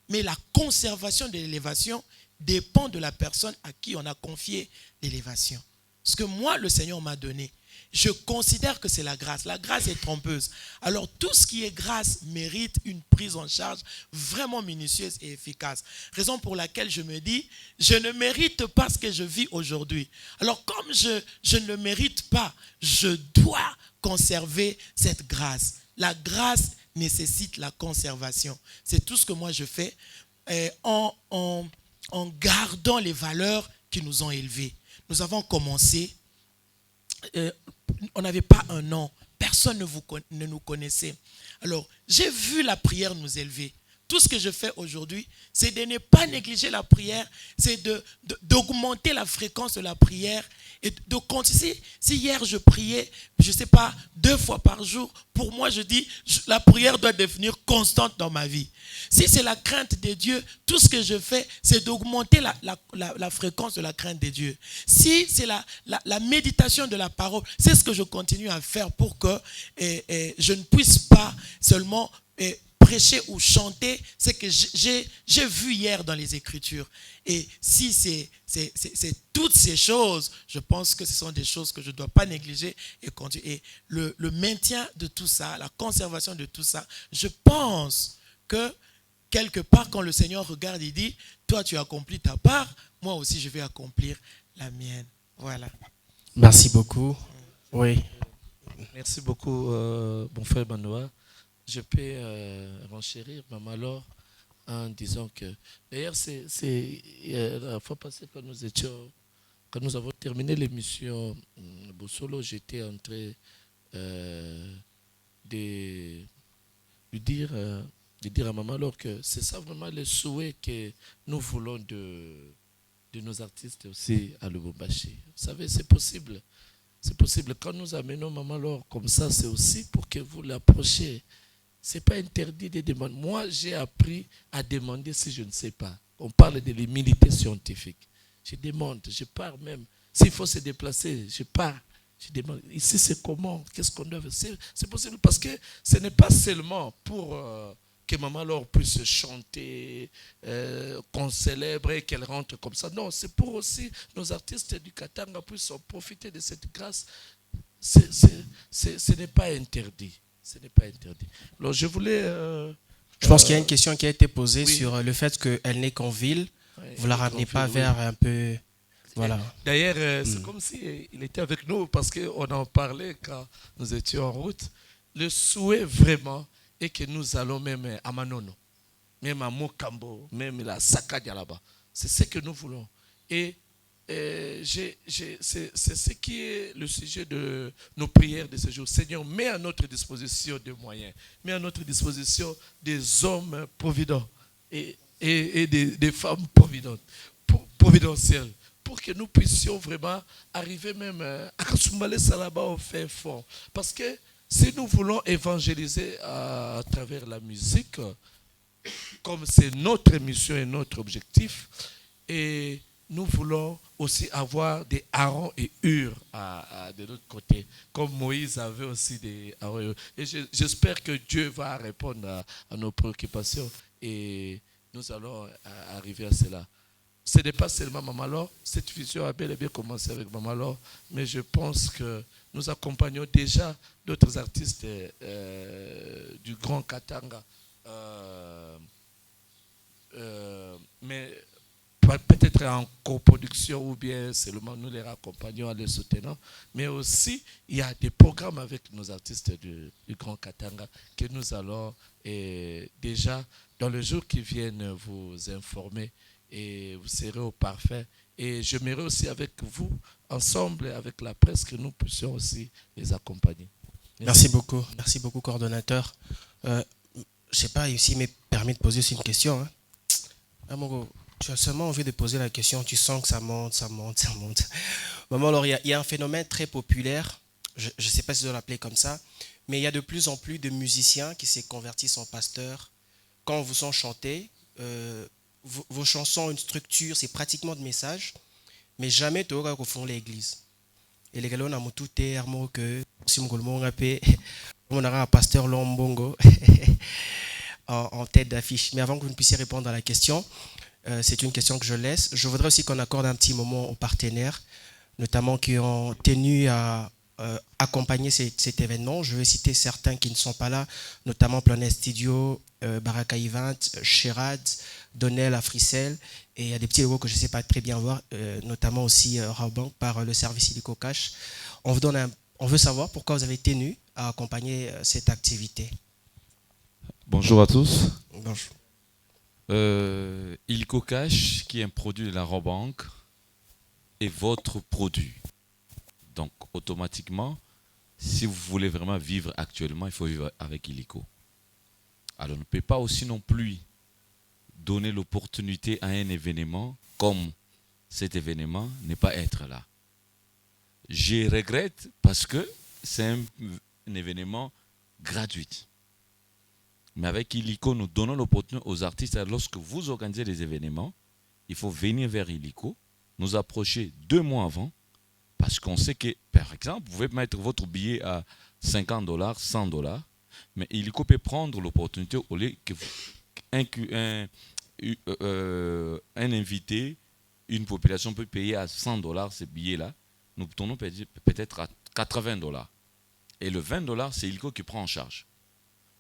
Mais la conservation de l'élévation dépend de la personne à qui on a confié l'élévation. Ce que moi, le Seigneur m'a donné, je considère que c'est la grâce. La grâce est trompeuse. Alors, tout ce qui est grâce mérite une prise en charge vraiment minutieuse et efficace. Raison pour laquelle je me dis, je ne mérite pas ce que je vis aujourd'hui. Alors, comme je ne le mérite pas, je dois conserver cette grâce. La grâce nécessite la conservation. C'est tout ce que moi je fais en gardant les valeurs qui nous ont élevés. Nous avons commencé, on n'avait pas un nom, personne ne nous connaissait. Alors, j'ai vu la prière nous élever. Tout ce que je fais aujourd'hui, c'est de ne pas négliger la prière, c'est d'augmenter la fréquence de la prière et de continuer. Si hier je priais, je ne sais pas, 2 fois par jour, pour moi je dis, la prière doit devenir constante dans ma vie. Si c'est la crainte de Dieu, tout ce que je fais, c'est d'augmenter la fréquence de la crainte de Dieu. Si c'est la méditation de la parole, c'est ce que je continue à faire pour que je ne puisse pas seulement prêcher ou chanter ce que j'ai vu hier dans les Écritures. Et si c'est toutes ces choses, je pense que ce sont des choses que je ne dois pas négliger et conduire. Et le maintien de tout ça, la conservation de tout ça, je pense que quelque part, quand le Seigneur regarde, il dit, toi tu accomplis ta part, moi aussi je vais accomplir la mienne. Voilà. Merci beaucoup. Oui. Merci beaucoup, mon frère Benoît. Je peux renchérir Maman Laure en disant que, d'ailleurs, c'est la fois passée quand nous avons terminé l'émission Bossolo, j'étais en train de lui dire de dire à Maman Laure que c'est ça vraiment le souhait que nous voulons de nos artistes aussi à Lubumbashi. Vous savez, c'est possible. C'est possible. Quand nous amenons Maman Laure comme ça, c'est aussi pour que vous l'approchiez. Ce n'est pas interdit de demander. Moi, j'ai appris à demander si je ne sais pas. On parle de l'humilité scientifique. Je demande, je pars même. S'il faut se déplacer, je pars. Je demande, ici c'est comment? Qu'est-ce qu'on doit faire? C'est possible parce que ce n'est pas seulement pour que Maman Laure puisse chanter, qu'on célèbre et qu'elle rentre comme ça. Non, c'est pour aussi nos artistes du Katanga puissent en profiter de cette grâce. Ce n'est pas interdit. Ce n'est pas interdit. Alors je voulais... je pense qu'il y a une question qui a été posée oui. sur le fait qu'elle n'est qu'en ville. Ouais, Vous la ramenez pas oui. vers un peu... Voilà. D'ailleurs, c'est comme s'il était avec nous parce qu'on en parlait quand nous étions en route. Le souhait vraiment est que nous allons même à Manono, même à Mokambo, même à Sakadia là-bas. C'est ce que nous voulons. Et c'est ce qui est le sujet de nos prières de ce jour. Seigneur, mets à notre disposition des moyens, mets à notre disposition des hommes providents et des femmes providentielles, pour que nous puissions vraiment arriver même à Kasumale Salaba au fin fond. Parce que si nous voulons évangéliser à travers la musique, comme c'est notre mission et notre objectif, et nous voulons aussi avoir des Aaron et Hur de l'autre côté, comme Moïse avait aussi des Aaron et Hur. Et j'espère que Dieu va répondre à nos préoccupations et nous allons arriver à cela. Ce n'est pas seulement Maman Laure, cette vision a bel et bien commencé avec Maman Laure, mais je pense que nous accompagnons déjà d'autres artistes du Grand Katanga, mais peut-être en coproduction ou bien seulement nous les accompagnons en les soutenant, mais aussi il y a des programmes avec nos artistes du Grand Katanga que nous allons déjà dans les jours qui viennent vous informer et vous serez au parfait. Et j'aimerais aussi avec vous, ensemble avec la presse, que nous puissions aussi les accompagner. Merci beaucoup, coordonnateur. Je ne sais pas s'il m'est permis de poser aussi une question. Hein. Amogo, tu as seulement envie de poser la question, tu sens que ça monte. Maman, alors il y a un phénomène très populaire, je ne sais pas si je dois l'appeler comme ça, mais il y a de plus en plus de musiciens qui se convertissent en pasteurs. Quand vous sont chantés, vos chansons ont une structure, c'est pratiquement de messages, mais jamais tu auras fond l'église. Et les gars, on a tout terme que si on aura un pasteur Lombongo en tête d'affiche. Mais avant que vous ne puissiez répondre à la question, c'est une question que je laisse. Je voudrais aussi qu'on accorde un petit moment aux partenaires, notamment qui ont tenu à accompagner cet événement. Je vais citer certains qui ne sont pas là, notamment Planet Studio, Baraka Event, Sherad, Donnel, Africell, et il y a des petits logos que je ne sais pas très bien voir, notamment aussi Rabank par le service Illico Cash. On veut savoir pourquoi vous avez tenu à accompagner cette activité. Bonjour à tous. Bonjour. Illico Cash, qui est un produit de la Rabank, est votre produit. Donc, automatiquement, si vous voulez vraiment vivre actuellement, il faut vivre avec Illico. Alors, on ne peut pas aussi non plus donner l'opportunité à un événement comme cet événement n'est pas être là. Je regrette parce que c'est un événement gratuit. Mais avec Illico, nous donnons l'opportunité aux artistes. Lorsque vous organisez des événements, il faut venir vers Illico, nous approcher 2 mois avant, parce qu'on sait que, par exemple, vous pouvez mettre votre billet à $50, $100, mais Illico peut prendre l'opportunité au lieu que un invité, une population peut payer à $100 ces billets-là. Nous donnons peut-être à $80. Et le $20, c'est Illico qui prend en charge.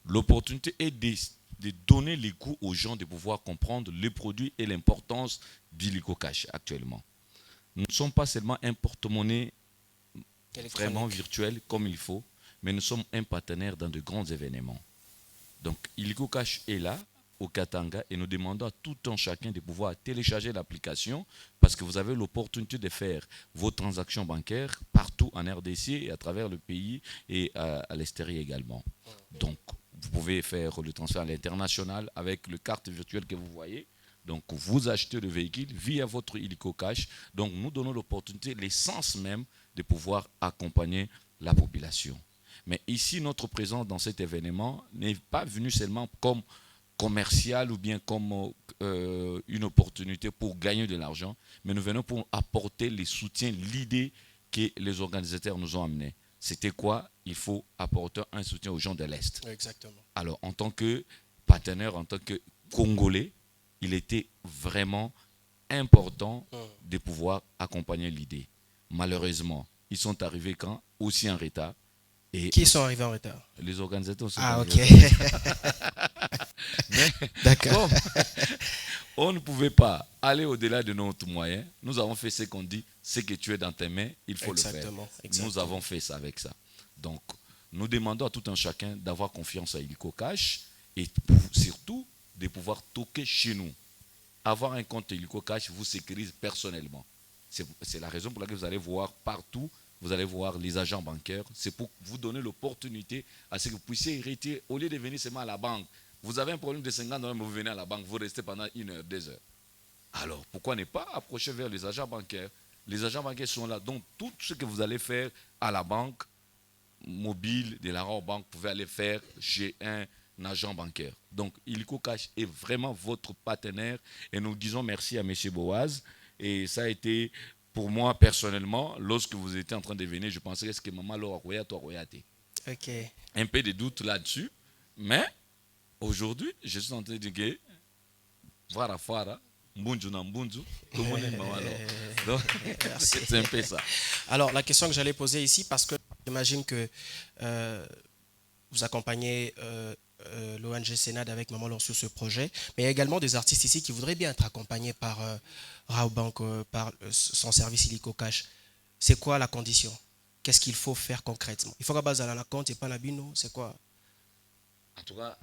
L'opportunité est de donner les coûts aux gens, de pouvoir comprendre les produits et l'importance d'Illico Cash actuellement. Nous ne sommes pas seulement un porte-monnaie vraiment virtuel comme il faut, mais nous sommes un partenaire dans de grands événements. Donc Illico Cash est là au Katanga et nous demandons à tout un chacun de pouvoir télécharger l'application parce que vous avez l'opportunité de faire vos transactions bancaires partout en RDC et à travers le pays et à l'extérieur également. Donc Vous pouvez faire le transfert à l'international avec le carte virtuelle que vous voyez. Donc, vous achetez le véhicule via votre Illico Cash. Donc, nous donnons l'opportunité, l'essence même de pouvoir accompagner la population. Mais ici, notre présence dans cet événement n'est pas venue seulement comme commercial ou bien comme une opportunité pour gagner de l'argent, mais nous venons pour apporter les soutiens, l'idée que les organisateurs nous ont amené. C'était quoi? Il faut apporter un soutien aux gens de l'Est. Exactement. Alors, en tant que partenaire, en tant que Congolais, il était vraiment important de pouvoir accompagner l'idée. Malheureusement, ils sont arrivés quand? Aussi en retard. Et qui sont arrivés en retard? Les organisateurs sont arrivés en retard. D'accord. On ne pouvait pas aller au-delà de notre moyen. Nous avons fait ce qu'on dit, ce que tu es dans tes mains, il faut le faire. Exactement. Nous avons fait ça avec ça. Donc, nous demandons à tout un chacun d'avoir confiance à Illico Cash et surtout de pouvoir toquer chez nous. Avoir un compte Illico Cash vous sécurise personnellement. C'est la raison pour laquelle vous allez voir partout, vous allez voir les agents bancaires. C'est pour vous donner l'opportunité à ce que vous puissiez hériter au lieu de venir seulement à la banque. Vous avez un problème de 50 $, mais vous venez à la banque, vous restez pendant 1 heure, 2 heures. Alors, pourquoi ne pas approcher vers les agents bancaires? Les agents bancaires sont là. Donc, tout ce que vous allez faire à la banque mobile de la banque, vous pouvez aller faire chez un agent bancaire. Donc, Illico Cash est vraiment votre partenaire et nous disons merci à M. Boaz. Et ça a été, pour moi, personnellement, lorsque vous étiez en train de venir, je pensais que maman l'a royaté. Ok. Un peu de doute là-dessus, mais aujourd'hui, je suis en train de dire que Vara Fara, Mbunju na Mbunju, tout le monde est maman alors. Donc, c'est un peu ça. Alors, la question que j'allais poser ici, parce que j'imagine que vous accompagnez l'ONG Sénad avec Maman Laure sur ce projet, mais il y a également des artistes ici qui voudraient bien être accompagnés par Raobank, par son service Illico Cash. C'est quoi la condition? Qu'est-ce qu'il faut faire concrètement? Il faut qu'à base à la compte et pas la bino, c'est quoi? En tout cas,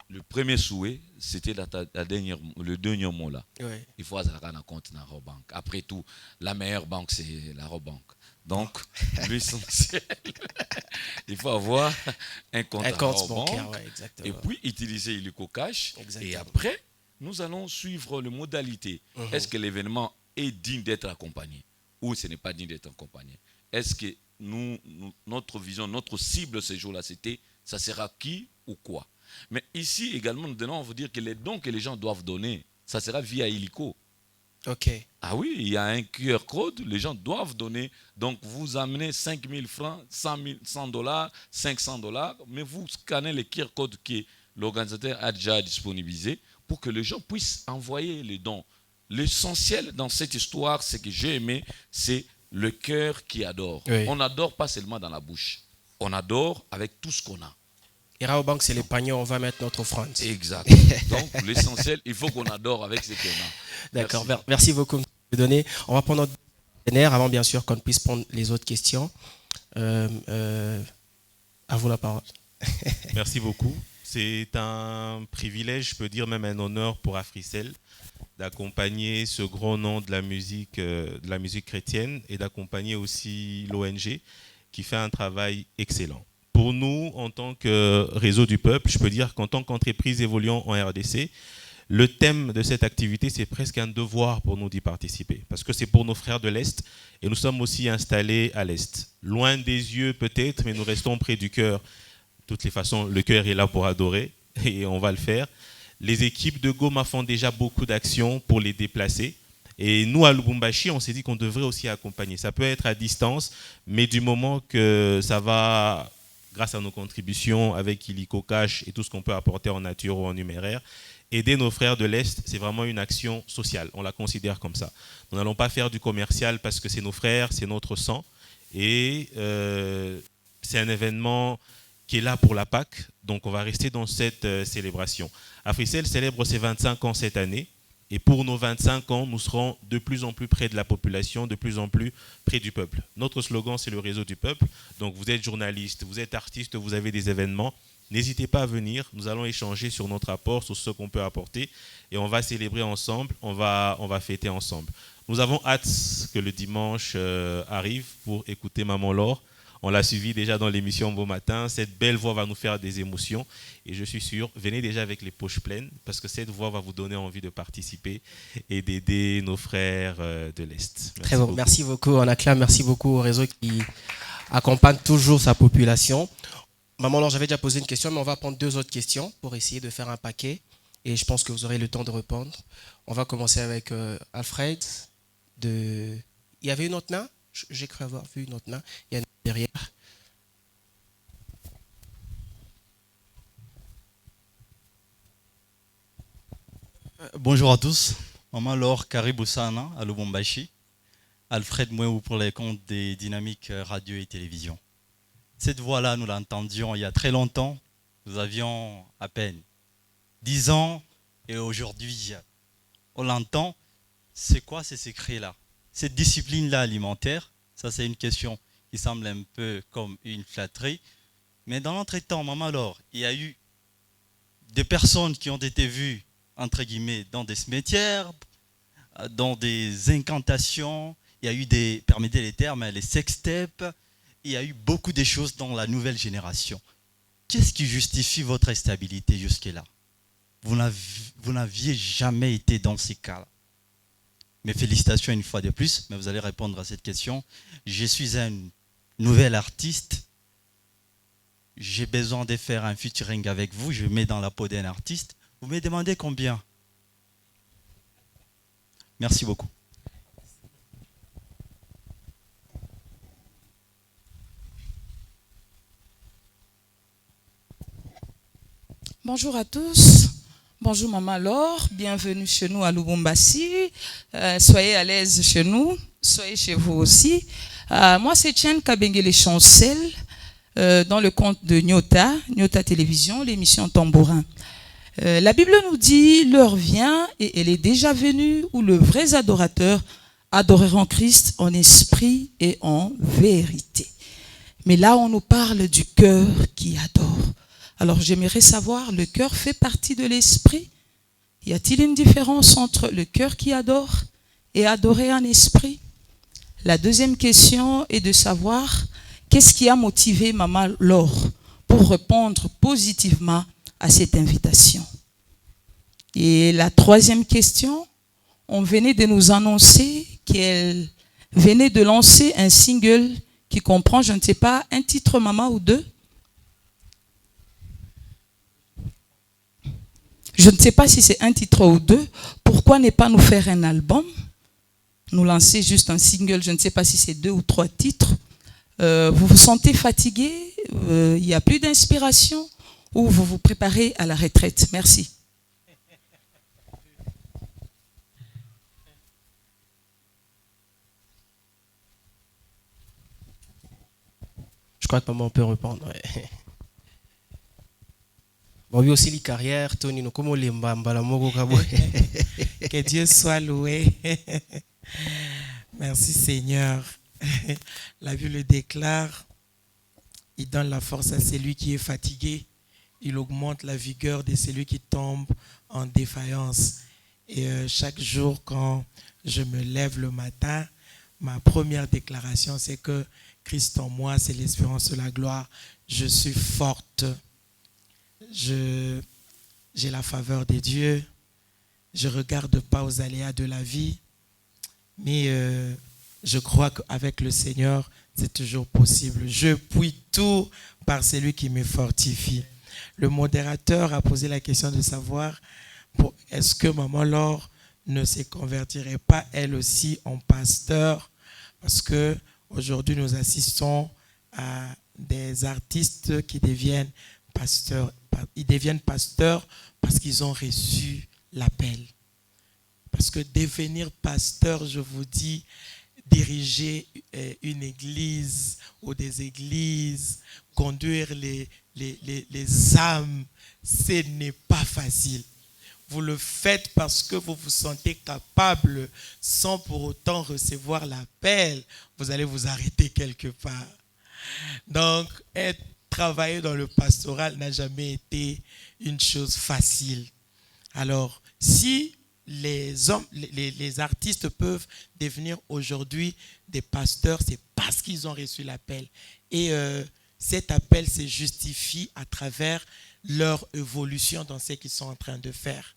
le premier souhait, c'était le dernier mot là. Oui. Il faut avoir un compte dans la banque. Après tout, la meilleure banque, c'est la banque. Donc, l'essentiel, il faut avoir un compte bancaire, ouais, exactement. Et puis utiliser Illico Cash. Et après, nous allons suivre les modalités. Est-ce que l'événement est digne d'être accompagné ou ce n'est pas digne d'être accompagné? Est-ce que notre vision, notre cible ce jour-là, c'était ça sera qui ou quoi? Mais ici également, nous devons vous dire que les dons que les gens doivent donner, ça sera via Illico. Ok. Ah oui, il y a un QR code, les gens doivent donner. Donc, vous amenez 5 000 francs, 100 $, 500 $, mais vous scannez le QR code que l'organisateur a déjà disponibilisé pour que les gens puissent envoyer les dons. L'essentiel dans cette histoire, c'est que j'ai aimé, c'est le cœur qui adore. Oui. On n'adore pas seulement dans la bouche, on adore avec tout ce qu'on a. Et Raobank, c'est les paniers, on va mettre notre offrande. Exact. Donc, l'essentiel, il faut qu'on adore avec ce qu'on a. D'accord. Merci beaucoup de donner. On va prendre notre partenaire avant, bien sûr, qu'on puisse prendre les autres questions. À vous la parole. Merci beaucoup. C'est un privilège, je peux dire même un honneur pour Africell d'accompagner ce grand nom de la musique chrétienne et d'accompagner aussi l'ONG qui fait un travail excellent. Pour nous, en tant que réseau du peuple, je peux dire qu'en tant qu'entreprise évoluant en RDC, le thème de cette activité, c'est presque un devoir pour nous d'y participer. Parce que c'est pour nos frères de l'Est et nous sommes aussi installés à l'Est. Loin des yeux peut-être, mais nous restons près du cœur. De toutes les façons, le cœur est là pour adorer et on va le faire. Les équipes de Goma font déjà beaucoup d'actions pour les déplacer. Et nous, à Lubumbashi, on s'est dit qu'on devrait aussi accompagner. Ça peut être à distance, mais du moment que ça va, grâce à nos contributions avec Illico Cash et tout ce qu'on peut apporter en nature ou en numéraire, aider nos frères de l'Est, c'est vraiment une action sociale. On la considère comme ça. Nous n'allons pas faire du commercial parce que c'est nos frères, c'est notre sang. Et c'est un événement qui est là pour la Pâque. Donc, on va rester dans cette célébration. Africell célèbre ses 25 ans cette année. Et pour nos 25 ans, nous serons de plus en plus près de la population, de plus en plus près du peuple. Notre slogan, c'est le réseau du peuple. Donc, vous êtes journaliste, vous êtes artiste, vous avez des événements. N'hésitez pas à venir. Nous allons échanger sur notre apport, sur ce qu'on peut apporter. Et on va célébrer ensemble, on va fêter ensemble. Nous avons hâte que le dimanche arrive pour écouter Maman Laure On l'a suivi déjà dans l'émission Beau Matin. Cette belle voix va nous faire des émotions. Et je suis sûr, venez déjà avec les poches pleines parce que cette voix va vous donner envie de participer et d'aider nos frères de l'Est. Très bon, merci beaucoup. On acclame, merci beaucoup au réseau qui accompagne toujours sa population. Maman, alors j'avais déjà posé une question, mais on va prendre 2 autres questions pour essayer de faire un paquet. Et je pense que vous aurez le temps de répondre. On va commencer avec Alfred. Il y avait une autre main? J'ai cru avoir vu une autre main. Il y a une derrière. Bonjour à tous. Maman Laure Kariboussana à Lubumbashi. Alfred Mouéou pour les comptes des Dynamiques Radio et Télévision. Cette voix-là, nous l'entendions il y a très longtemps. Nous avions à peine 10 ans et aujourd'hui, on l'entend. C'est quoi ces secrets-là? Cette discipline-là alimentaire, ça c'est une question qui semble un peu comme une flatterie. Mais dans l'entretemps, Maman Laure, il y a eu des personnes qui ont été vues, entre guillemets, dans des cimetières, dans des incantations. Il y a eu des, permettez les termes, les sextapes. Il y a eu beaucoup de choses dans la nouvelle génération. Qu'est-ce qui justifie votre stabilité jusque-là? Vous n'aviez jamais été dans ces cas-là. Mes félicitations une fois de plus, mais vous allez répondre à cette question. Je suis un nouvel artiste. J'ai besoin de faire un featuring avec vous. Je me mets dans la peau d'un artiste. Vous me demandez combien? Merci beaucoup. Bonjour à tous. Bonjour Maman Laure. Bienvenue chez nous à Lubumbashi. Soyez à l'aise chez nous. Soyez chez vous aussi. Moi, c'est Tienne Kabengele Chancel dans le compte de Nyota Télévision, l'émission Tambourin. La Bible nous dit, l'heure vient et elle est déjà venue où les vrais adorateurs adoreront Christ en esprit et en vérité. Mais là, on nous parle du cœur qui adore. Alors, j'aimerais savoir, le cœur fait partie de l'esprit? Y a-t-il une différence entre le cœur qui adore et adorer en esprit? La deuxième question est de savoir, qu'est-ce qui a motivé Maman Laure pour répondre positivement à cette invitation? Et la troisième question, on venait de nous annoncer qu'elle venait de lancer un single qui comprend, je ne sais pas, un titre Maman ou 2. Je ne sais pas si c'est un titre ou 2. Pourquoi ne pas nous faire un album? Nous lancer juste un single, je ne sais pas si c'est 2 ou 3 titres. Vous vous sentez fatigué? Il n'y a plus d'inspiration? Ou vous vous préparez à la retraite? Merci. Je crois que maman peut répondre. Ouais. Bon, oui aussi les carrières, Tony, nous comment les Que Dieu soit loué. Merci Seigneur. La Bible déclare, il donne la force à celui qui est fatigué, il augmente la vigueur de celui qui tombe en défaillance. Et chaque jour quand je me lève le matin, ma première déclaration c'est que Christ en moi, c'est l'espérance de la gloire. Je suis forte. J'ai la faveur de Dieu. Je ne regarde pas aux aléas de la vie. Mais je crois qu'avec le Seigneur, c'est toujours possible. Je puis tout par celui qui me fortifie. Le modérateur a posé la question de savoir est-ce que Maman Laure ne se convertirait pas elle aussi en pasteur? Parce que aujourd'hui, nous assistons à des artistes qui deviennent pasteurs. Ils deviennent pasteurs parce qu'ils ont reçu l'appel. Parce que devenir pasteur, je vous dis, diriger une église ou des églises, conduire les âmes, ce n'est pas facile. Vous le faites parce que vous vous sentez capable sans pour autant recevoir l'appel. Vous allez vous arrêter quelque part. Donc, travailler dans le pastoral n'a jamais été une chose facile. Alors, si les hommes, les artistes peuvent devenir aujourd'hui des pasteurs, c'est parce qu'ils ont reçu l'appel. Et cet appel se justifie à travers leur évolution dans ce qu'ils sont en train de faire.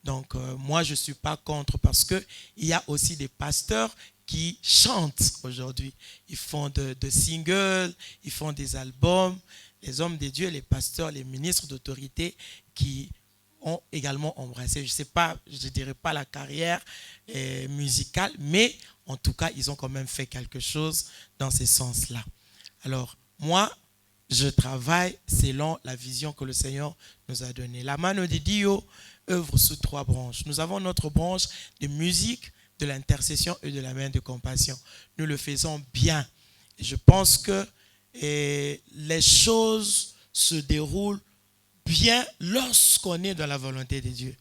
Donc moi, je ne suis pas contre parce qu'il y a aussi des pasteurs qui chantent aujourd'hui. Ils font de singles, ils font des albums. Les hommes de Dieu, les pasteurs, les ministres d'autorité qui ont également embrassé, je ne sais pas, je ne dirais pas la carrière musicale, mais en tout cas, ils ont quand même fait quelque chose dans ce sens-là. Alors, moi, je travaille selon la vision que le Seigneur nous a donnée. La mano de Dio œuvre sous 3 branches. Nous avons notre branche de musique, de l'intercession et de la main de compassion. Nous le faisons bien. Et je pense que les choses se déroulent bien lorsqu'on est dans la volonté de Dieu.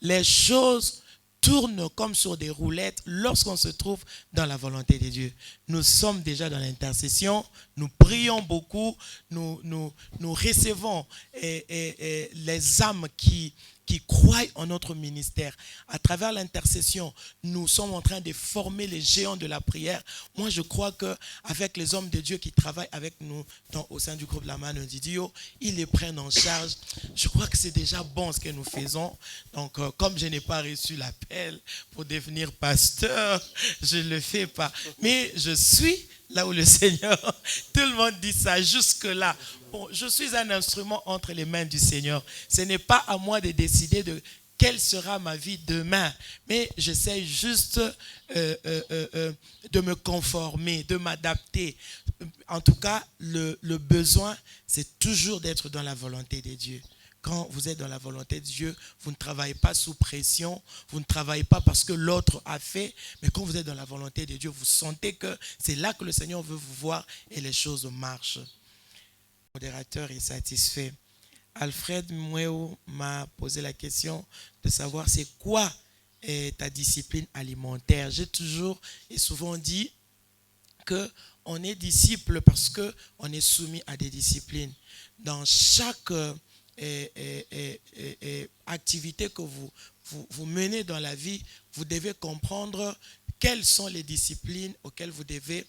Les choses tournent comme sur des roulettes lorsqu'on se trouve dans la volonté de Dieu. Nous sommes déjà dans l'intercession, nous prions beaucoup, nous recevons les âmes qui croient en notre ministère. À travers l'intercession, nous sommes en train de former les géants de la prière. Moi, je crois qu'avec les hommes de Dieu qui travaillent avec nous au sein du groupe La Mano di Dio, ils les prennent en charge. Je crois que c'est déjà bon ce que nous faisons. Donc, comme je n'ai pas reçu l'appel pour devenir pasteur, je ne le fais pas. Mais je suis là où le Seigneur, tout le monde dit ça jusque-là. Bon, je suis un instrument entre les mains du Seigneur. Ce n'est pas à moi de décider de quelle sera ma vie demain. Mais j'essaie juste de me conformer, de m'adapter. En tout cas, le besoin, c'est toujours d'être dans la volonté de Dieu. Quand vous êtes dans la volonté de Dieu, vous ne travaillez pas sous pression, vous ne travaillez pas parce que l'autre a fait, mais quand vous êtes dans la volonté de Dieu, vous sentez que c'est là que le Seigneur veut vous voir et les choses marchent. Le modérateur est satisfait. Alfred Mweo m'a posé la question de savoir c'est quoi ta discipline alimentaire. J'ai toujours et souvent dit qu'on est disciple parce qu'on est soumis à des disciplines. Dans chaque activité que vous menez dans la vie, vous devez comprendre quelles sont les disciplines auxquelles vous devez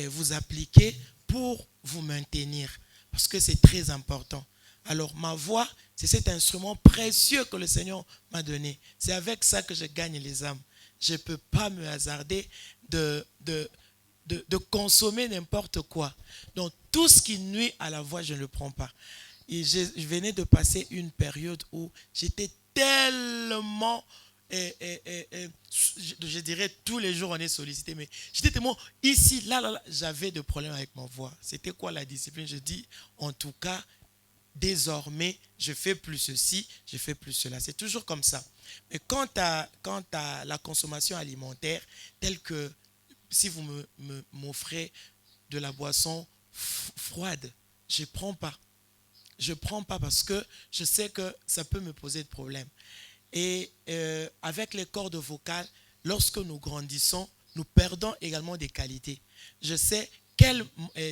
vous appliquer pour vous maintenir. Parce que c'est très important. Alors ma voix, c'est cet instrument précieux que le Seigneur m'a donné. C'est avec ça que je gagne les âmes. Je ne peux pas me hasarder de consommer n'importe quoi. Donc tout ce qui nuit à la voix, je ne le prends pas. Et je venais de passer une période où j'étais tellement, je dirais tous les jours on est sollicité, mais j'étais tellement ici, là, j'avais des problèmes avec ma voix. C'était quoi la discipline? Je dis, en tout cas, désormais, je fais plus ceci, je fais plus cela. C'est toujours comme ça. Mais quant à la consommation alimentaire, telle que si vous m'offrez de la boisson froide, je ne prends pas. Je ne prends pas parce que je sais que ça peut me poser de problèmes. Et avec les cordes vocales, lorsque nous grandissons, nous perdons également des qualités. Je sais quelle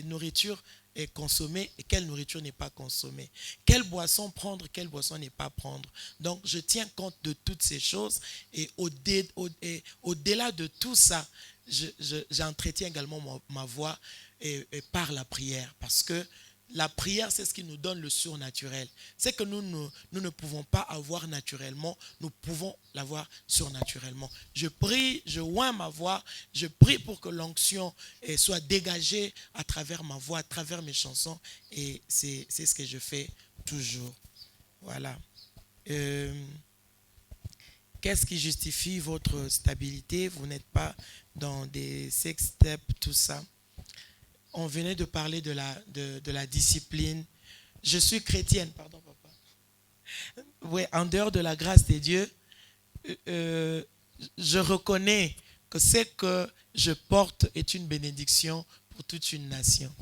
nourriture est consommée et quelle nourriture n'est pas consommée. Quelle boisson prendre, quelle boisson ne pas prendre. Donc, je tiens compte de toutes ces choses. Et au-delà de tout ça, j'entretiens également ma voix par la prière. Parce que la prière, c'est ce qui nous donne le surnaturel. C'est que nous ne pouvons pas avoir naturellement, nous pouvons l'avoir surnaturellement. Je prie, je oins ma voix, je prie pour que l'onction soit dégagée à travers ma voix, à travers mes chansons. Et c'est ce que je fais toujours. Voilà. Qu'est-ce qui justifie votre stabilité? Vous n'êtes pas dans des sex steps, tout ça. On venait de parler de la discipline. Je suis chrétienne, pardon papa. Oui, en dehors de la grâce de Dieu, je reconnais que ce que je porte est une bénédiction pour toute une nation.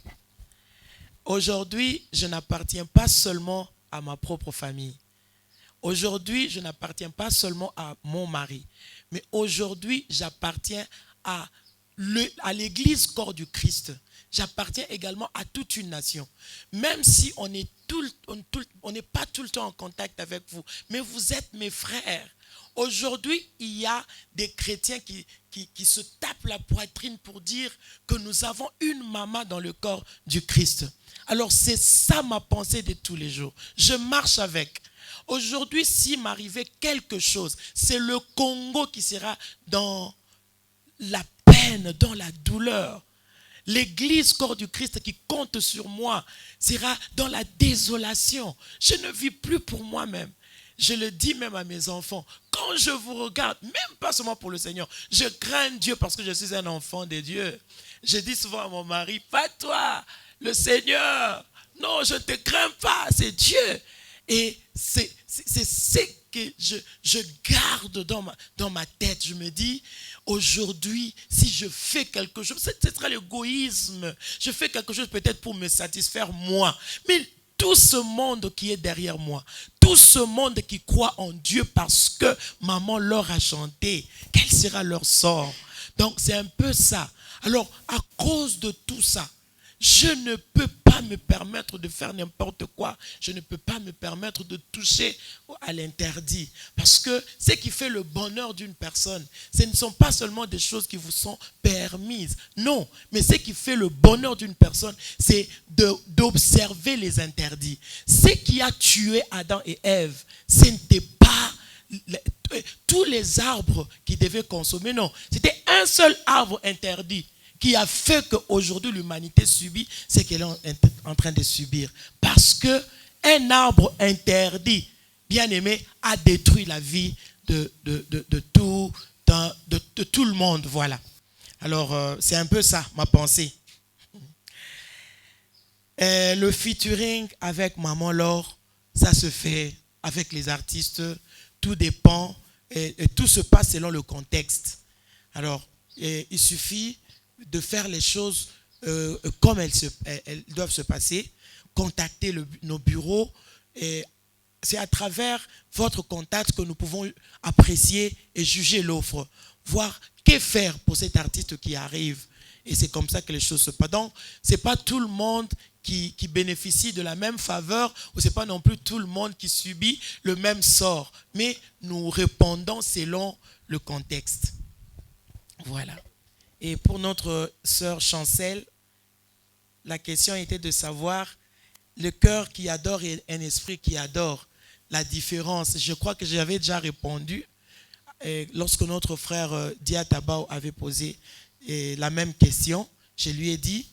Aujourd'hui, je n'appartiens pas seulement à ma propre famille. Aujourd'hui, je n'appartiens pas seulement à mon mari, mais aujourd'hui, j'appartiens à l'église corps du Christ. J'appartiens également à toute une nation. Même si on n'est pas tout le temps en contact avec vous, mais vous êtes mes frères. Aujourd'hui, il y a des chrétiens qui se tapent la poitrine pour dire que nous avons une maman dans le corps du Christ. Alors c'est ça ma pensée de tous les jours. Je marche avec. Aujourd'hui, s'il m'arrivait quelque chose, c'est le Congo qui sera dans la peine, dans la douleur. L'église corps du Christ qui compte sur moi sera dans la désolation. Je ne vis plus pour moi-même. Je le dis même à mes enfants. Quand je vous regarde, même pas seulement pour le Seigneur, je crains Dieu parce que je suis un enfant de Dieu. Je dis souvent à mon mari, pas toi, le Seigneur. Non, je ne te crains pas, c'est Dieu. Et c'est ce que je garde dans ma tête. Je me dis, aujourd'hui, si je fais quelque chose, ce sera l'égoïsme. Je fais quelque chose peut-être pour me satisfaire moi. Mais tout ce monde qui est derrière moi, tout ce monde qui croit en Dieu parce que maman leur a chanté, quel sera leur sort? Donc c'est un peu ça. Alors à cause de tout ça, je ne peux pas me permettre de faire n'importe quoi. Je ne peux pas me permettre de toucher à l'interdit. Parce que ce qui fait le bonheur d'une personne, ce ne sont pas seulement des choses qui vous sont permises. Non, mais ce qui fait le bonheur d'une personne, c'est d'observer les interdits. Ce qui a tué Adam et Ève, ce n'était pas tous les arbres qu'ils devaient consommer. Non, c'était un seul arbre interdit qui a fait qu'aujourd'hui l'humanité subit ce qu'elle est en train de subir. Parce qu'un arbre interdit, bien aimé, a détruit la vie de tout le monde. Voilà. Alors, c'est un peu ça, ma pensée. Le featuring avec Maman Laure, ça se fait avec les artistes. Tout dépend et tout se passe selon le contexte. Alors, il suffit de faire les choses comme elles doivent se passer, contacter nos bureaux. C'est à travers votre contact que nous pouvons apprécier et juger l'offre, voir que faire pour cet artiste qui arrive. Et c'est comme ça que les choses se passent. Donc, ce n'est pas tout le monde qui bénéficie de la même faveur, ou ce n'est pas non plus tout le monde qui subit le même sort. Mais nous répondons selon le contexte. Voilà. Et pour notre sœur Chancel, la question était de savoir le cœur qui adore et un esprit qui adore. La différence, je crois que j'avais déjà répondu lorsque notre frère Dia Tabao avait posé la même question. Je lui ai dit,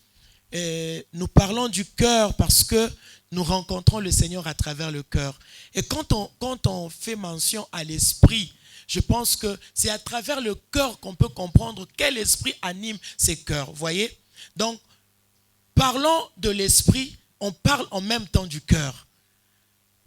nous parlons du cœur parce que nous rencontrons le Seigneur à travers le cœur. Et quand on fait mention à l'esprit, je pense que c'est à travers le cœur qu'on peut comprendre quel esprit anime ces cœurs. Voyez? Donc, parlons de l'esprit, on parle en même temps du cœur.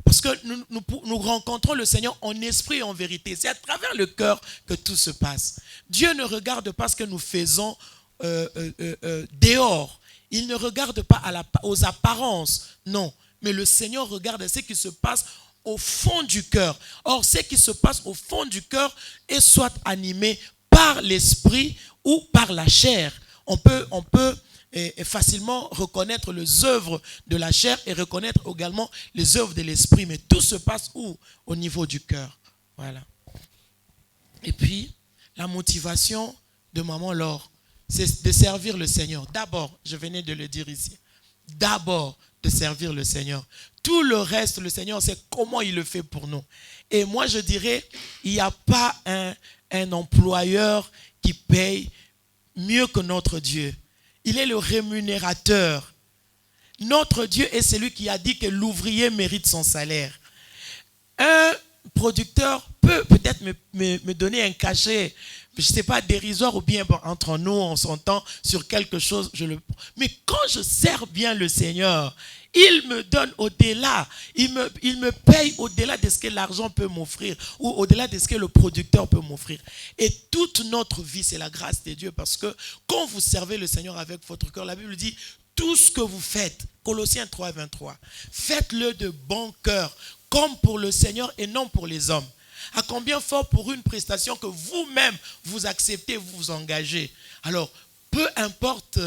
Parce que nous rencontrons le Seigneur en esprit et en vérité. C'est à travers le cœur que tout se passe. Dieu ne regarde pas ce que nous faisons dehors. Il ne regarde pas aux apparences. Non. Mais le Seigneur regarde ce qui se passe au fond du cœur. Or, ce qui se passe au fond du cœur est soit animé par l'esprit ou par la chair. On peut facilement reconnaître les œuvres de la chair et reconnaître également les œuvres de l'esprit. Mais tout se passe où? Au niveau du cœur. Voilà. Et puis, la motivation de Maman Laure, c'est de servir le Seigneur. D'abord, je venais de le dire ici, d'abord de servir le Seigneur. Tout le reste, le Seigneur sait comment il le fait pour nous. Et moi, je dirais, il n'y a pas un employeur qui paye mieux que notre Dieu. Il est le rémunérateur. Notre Dieu est celui qui a dit que l'ouvrier mérite son salaire. Un producteur peut peut-être me donner un cachet, je ne sais pas, dérisoire, ou bien entre nous, on s'entend sur quelque chose. Mais quand je sers bien le Seigneur, il me donne au-delà. Il me paye au-delà de ce que l'argent peut m'offrir ou au-delà de ce que le producteur peut m'offrir. Et toute notre vie, c'est la grâce de Dieu, parce que quand vous servez le Seigneur avec votre cœur, la Bible dit, tout ce que vous faites, Colossiens 3, 23, faites-le de bon cœur, comme pour le Seigneur et non pour les hommes. À combien fort pour une prestation que vous-même vous acceptez, vous vous engagez. Alors, peu importe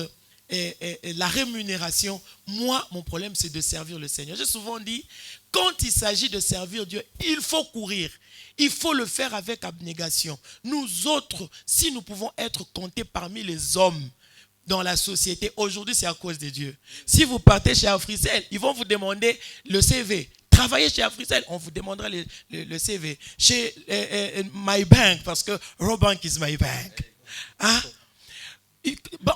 la rémunération. Moi, mon problème, c'est de servir le Seigneur. J'ai souvent dit, quand il s'agit de servir Dieu, il faut courir. Il faut le faire avec abnégation. Nous autres, si nous pouvons être comptés parmi les hommes dans la société, aujourd'hui, c'est à cause de Dieu. Si vous partez chez Africell, ils vont vous demander le CV. Travaillez chez Africell, on vous demandera le CV. Chez My Bank, parce que Robank is my bank. Hein?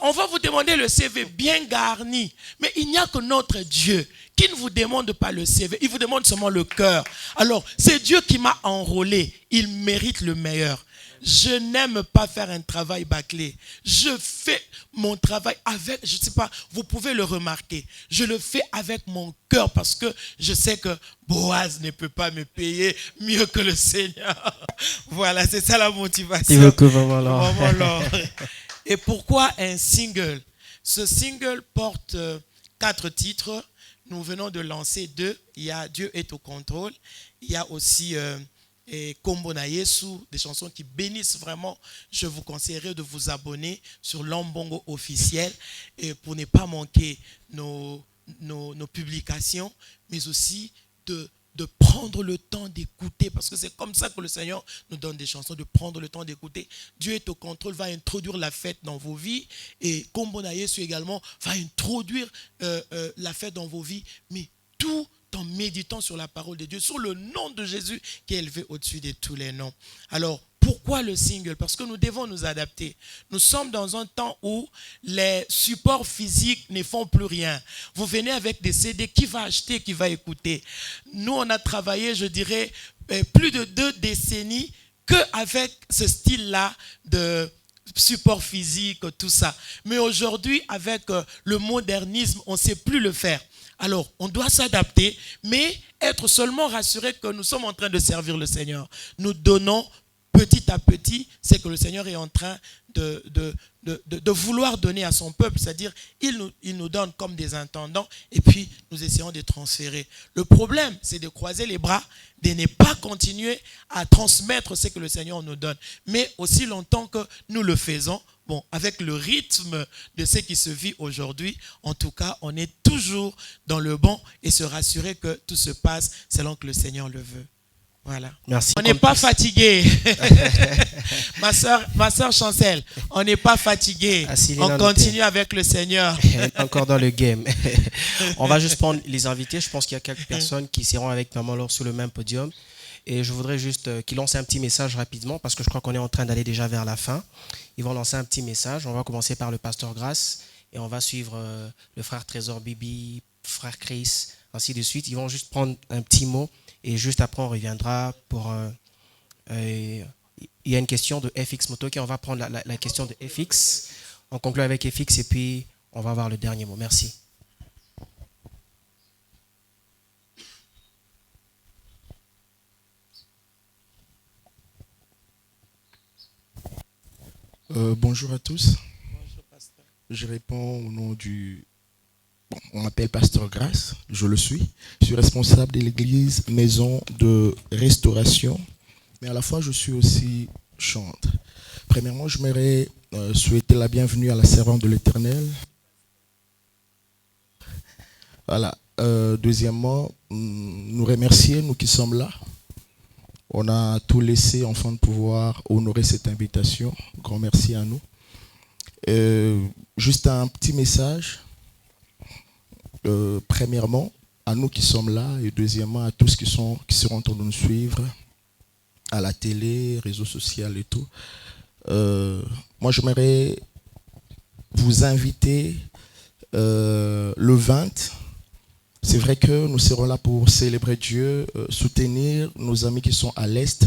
On va vous demander le CV bien garni. Mais il n'y a que notre Dieu qui ne vous demande pas le CV. Il vous demande seulement le cœur. Alors, c'est Dieu qui m'a enrôlé. Il mérite le meilleur. Je n'aime pas faire un travail bâclé. Je fais mon travail avec, je ne sais pas, vous pouvez le remarquer. Je le fais avec mon cœur parce que je sais que Boaz ne peut pas me payer mieux que le Seigneur. Voilà, c'est ça la motivation. Maman Laure. Et pourquoi un single? Ce single porte 4 titres. Nous venons de lancer 2. Il y a Dieu est au contrôle. Il y a aussi Kombo na Yesu, des chansons qui bénissent vraiment. Je vous conseillerais de vous abonner sur l'Ambongo officiel et pour ne pas manquer nos publications, mais aussi de prendre le temps d'écouter, parce que c'est comme ça que le Seigneur nous donne des chansons, de prendre le temps d'écouter. Dieu est au contrôle, va introduire la fête dans vos vies, et Kombo na Yesu également va introduire la fête dans vos vies, mais tout en méditant sur la parole de Dieu, sur le nom de Jésus qui est élevé au-dessus de tous les noms. Alors, pourquoi le single? Parce que nous devons nous adapter. Nous sommes dans un temps où les supports physiques ne font plus rien. Vous venez avec des CD, qui va acheter, qui va écouter? Nous, on a travaillé, je dirais, plus de 2 décennies qu'avec ce style-là de support physique, tout ça. Mais aujourd'hui, avec le modernisme, on ne sait plus le faire. Alors, on doit s'adapter, mais être seulement rassuré que nous sommes en train de servir le Seigneur. Nous donnons petit à petit ce que le Seigneur est en train de vouloir donner à son peuple, c'est-à-dire il nous donne comme des intendants et puis nous essayons de transférer. Le problème, c'est de croiser les bras, de ne pas continuer à transmettre ce que le Seigneur nous donne. Mais aussi longtemps que nous le faisons, bon, avec le rythme de ce qui se vit aujourd'hui, en tout cas, on est toujours dans le bon et se rassurer que tout se passe selon que le Seigneur le veut. Voilà. Merci. On n'est pas fatigué. ma soeur Chancel, on n'est pas fatigué. On continue avec le Seigneur. Encore dans le game. On va juste prendre les invités. Je pense qu'il y a quelques personnes qui seront avec Maman Laure sur le même podium. Et je voudrais juste qu'ils lancent un petit message rapidement parce que je crois qu'on est en train d'aller déjà vers la fin. Ils vont lancer un petit message. On va commencer par le pasteur Grace et on va suivre le frère Trésor Bibi, frère Chris, ainsi de suite. Ils vont juste prendre un petit mot. Et juste après, on reviendra pour... il y a une question de FX Motoki. On va prendre la question de FX. On conclut avec FX et puis on va avoir le dernier mot. Merci. Bonjour à tous. Bonjour, pasteur. Je réponds au nom du... Bon, on m'appelle Pasteur Grace, je le suis. Je suis responsable de l'église Maison de Restauration, mais à la fois je suis aussi chantre. Premièrement, je m'aimerais souhaiter la bienvenue à la servante de l'Éternel. Voilà. Deuxièmement, nous remercier, nous qui sommes là. On a tout laissé afin de pouvoir honorer cette invitation. Grand merci à nous. Juste un petit message. Premièrement, à nous qui sommes là, et deuxièmement, à tous qui seront en train de nous suivre à la télé, réseaux sociaux et tout. Moi, j'aimerais vous inviter le 20. C'est vrai que nous serons là pour célébrer Dieu, soutenir nos amis qui sont à l'Est.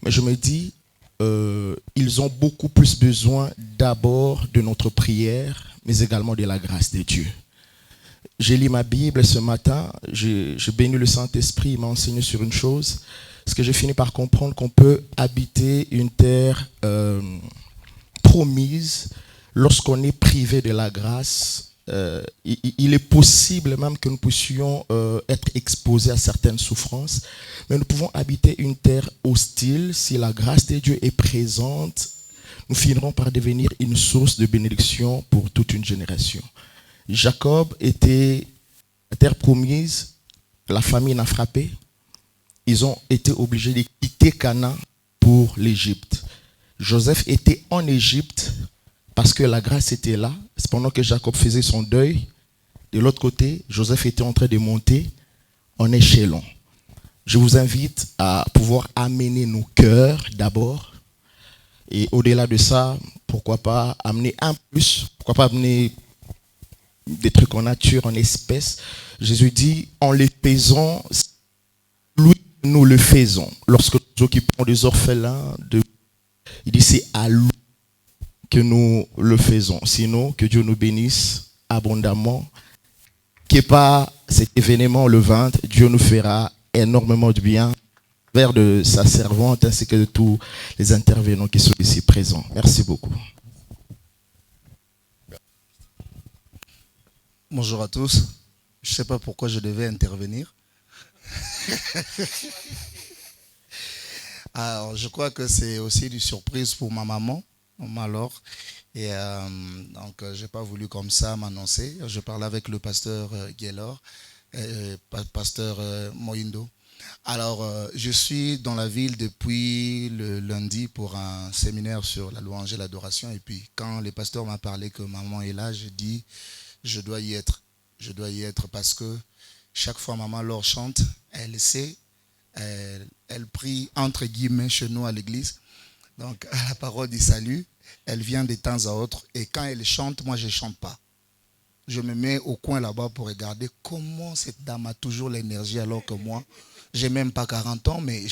Mais je me dis, ils ont beaucoup plus besoin d'abord de notre prière, mais également de la grâce de Dieu. J'ai lu ma Bible ce matin, j'ai béni le Saint-Esprit, il m'a enseigné sur une chose, parce que j'ai fini par comprendre qu'on peut habiter une terre promise lorsqu'on est privé de la grâce. Il est possible même que nous puissions être exposés à certaines souffrances, mais nous pouvons habiter une terre hostile si la grâce de Dieu est présente. nous finirons par devenir une source de bénédiction pour toute une génération. Jacob était la terre promise, la famine a frappé. Ils ont été obligés de quitter Canaan pour l'Égypte. Joseph était en Égypte parce que la grâce était là. C'est pendant que Jacob faisait son deuil. De l'autre côté, Joseph était en train de monter en échelon. Je vous invite à pouvoir amener nos cœurs d'abord. Et au-delà de ça, pourquoi pas amener un plus, pourquoi pas amener des trucs en nature, en espèces. Jésus dit, en les faisant, lui, nous le faisons. Lorsque nous occupons des orphelins, il dit, c'est à lui que nous le faisons. Sinon, que Dieu nous bénisse abondamment. Qui pas cet événement le 20, Dieu nous fera énormément de bien vers de sa servante ainsi que de tous les intervenants qui sont ici présents. Merci beaucoup. Bonjour à tous. Je ne sais pas pourquoi je devais intervenir. Alors, je crois que c'est aussi une surprise pour ma maman, Laure. Et donc, je n'ai pas voulu comme ça m'annoncer. Je parlais avec le pasteur Guélor, pasteur Moindo. Alors, je suis dans la ville depuis le lundi pour un séminaire sur la louange et l'adoration. Et puis, quand le pasteur m'a parlé que maman est là, j'ai dit, je dois y être. Je dois y être parce que chaque fois maman Laure chante, elle sait, elle prie entre guillemets chez nous à l'église. Donc, à la parole du salut, elle vient de temps à autre. Et quand elle chante, moi, je ne chante pas. Je me mets au coin là-bas pour regarder comment cette dame a toujours l'énergie alors que moi, je n'ai même pas 40 ans, mais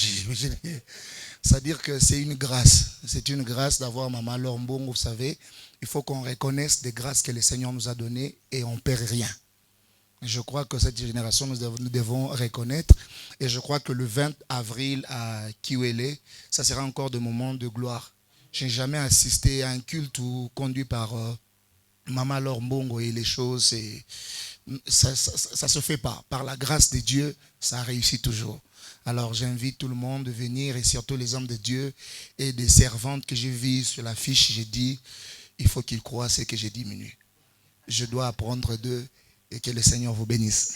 c'est-à-dire que c'est une grâce. C'est une grâce d'avoir maman Laure Mbongo, vous savez. Il faut qu'on reconnaisse des grâces que le Seigneur nous a données et on ne perd rien. Je crois que cette génération, nous devons reconnaître. Et je crois que le 20 avril à Kiwele, ça sera encore des moments de gloire. Je n'ai jamais assisté à un culte conduit par Maman Laure Mbongo et les choses, ça ne se fait pas. Par la grâce de Dieu, ça réussit toujours. Alors j'invite tout le monde de venir et surtout les hommes de Dieu et des servantes que j'ai vues sur l'affiche. J'ai dit, il faut qu'ils croient ce que j'ai diminue. Je dois apprendre d'eux et que le Seigneur vous bénisse.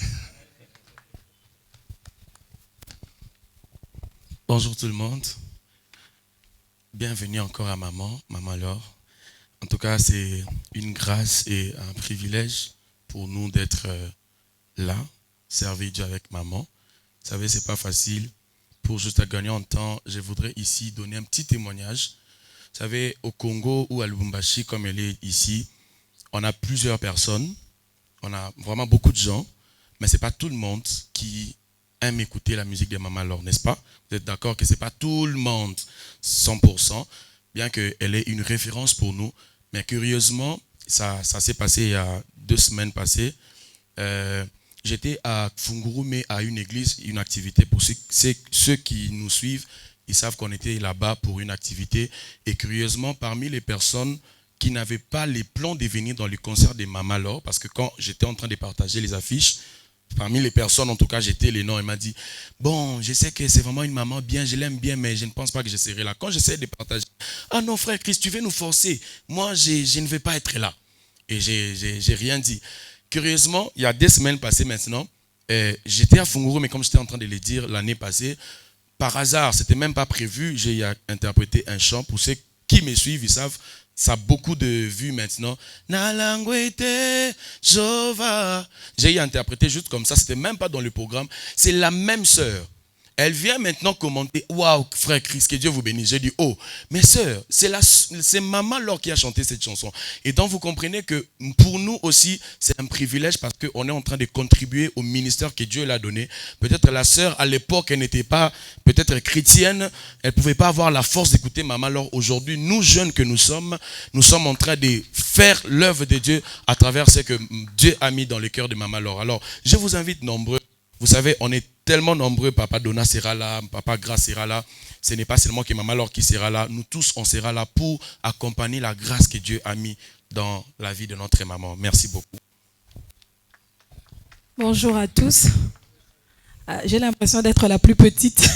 Bonjour tout le monde. Bienvenue encore à maman Laure. En tout cas, c'est une grâce et un privilège pour nous d'être là, servir Dieu avec maman. Vous savez, c'est pas facile. Pour juste gagner en temps, je voudrais ici donner un petit témoignage. Vous savez, au Congo ou à Lubumbashi, comme elle est ici, on a plusieurs personnes. On a vraiment beaucoup de gens, mais ce n'est pas tout le monde qui aime écouter la musique de Maman Laure, n'est-ce pas? Vous êtes d'accord que ce n'est pas tout le monde, 100%, bien qu'elle ait une référence pour nous. Mais curieusement, ça s'est passé il y a 2 semaines passées. J'étais à Fungurume, à une église, une activité. Pour ceux qui nous suivent, ils savent qu'on était là-bas pour une activité. Et curieusement, parmi les personnes qui n'avaient pas les plans de venir dans le concert de Maman Laure, parce que quand j'étais en train de partager les affiches, parmi les personnes, en tout cas, j'étais les noms, elle m'a dit, bon, je sais que c'est vraiment une maman bien, je l'aime bien, mais je ne pense pas que je serai là. Quand j'essaie de partager, ah non, frère Christ, tu veux nous forcer? Moi, je ne vais pas être là. Et j'ai rien dit. Curieusement, il y a 2 semaines passées maintenant, j'étais à Funguru, mais comme j'étais en train de le dire l'année passée, par hasard, c'était même pas prévu, j'ai interprété un chant. Pour ceux qui me suivent, ils savent, ça a beaucoup de vues maintenant. J'ai interprété juste comme ça, c'était même pas dans le programme. C'est la même sœur. Elle vient maintenant commenter, waouh, frère Christ, que Dieu vous bénisse. J'ai dit, oh, mais sœur, c'est Maman Laure qui a chanté cette chanson. Et donc vous comprenez que pour nous aussi, c'est un privilège parce qu'on est en train de contribuer au ministère que Dieu l'a donné. Peut-être la sœur, à l'époque, elle n'était pas peut-être chrétienne, elle ne pouvait pas avoir la force d'écouter Maman Laure. Aujourd'hui, nous jeunes que nous sommes en train de faire l'œuvre de Dieu à travers ce que Dieu a mis dans le cœur de Maman Laure. Alors, je vous invite nombreux. Vous savez, on est tellement nombreux, Papa Donna sera là, Papa Grâce sera là. Ce n'est pas seulement que Maman Laure qui sera là. Nous tous, on sera là pour accompagner la grâce que Dieu a mis dans la vie de notre maman. Merci beaucoup. Bonjour à tous. J'ai l'impression d'être la plus petite.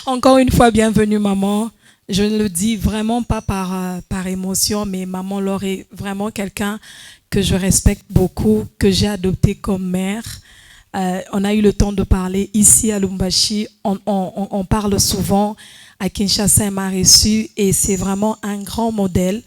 Encore une fois, bienvenue maman. Je ne le dis vraiment pas par émotion, mais maman Laure est vraiment quelqu'un que je respecte beaucoup, que j'ai adopté comme mère. On a eu le temps de parler ici à Lubumbashi. On parle souvent. À Kinshasa, elle m'a reçu et c'est vraiment un grand modèle.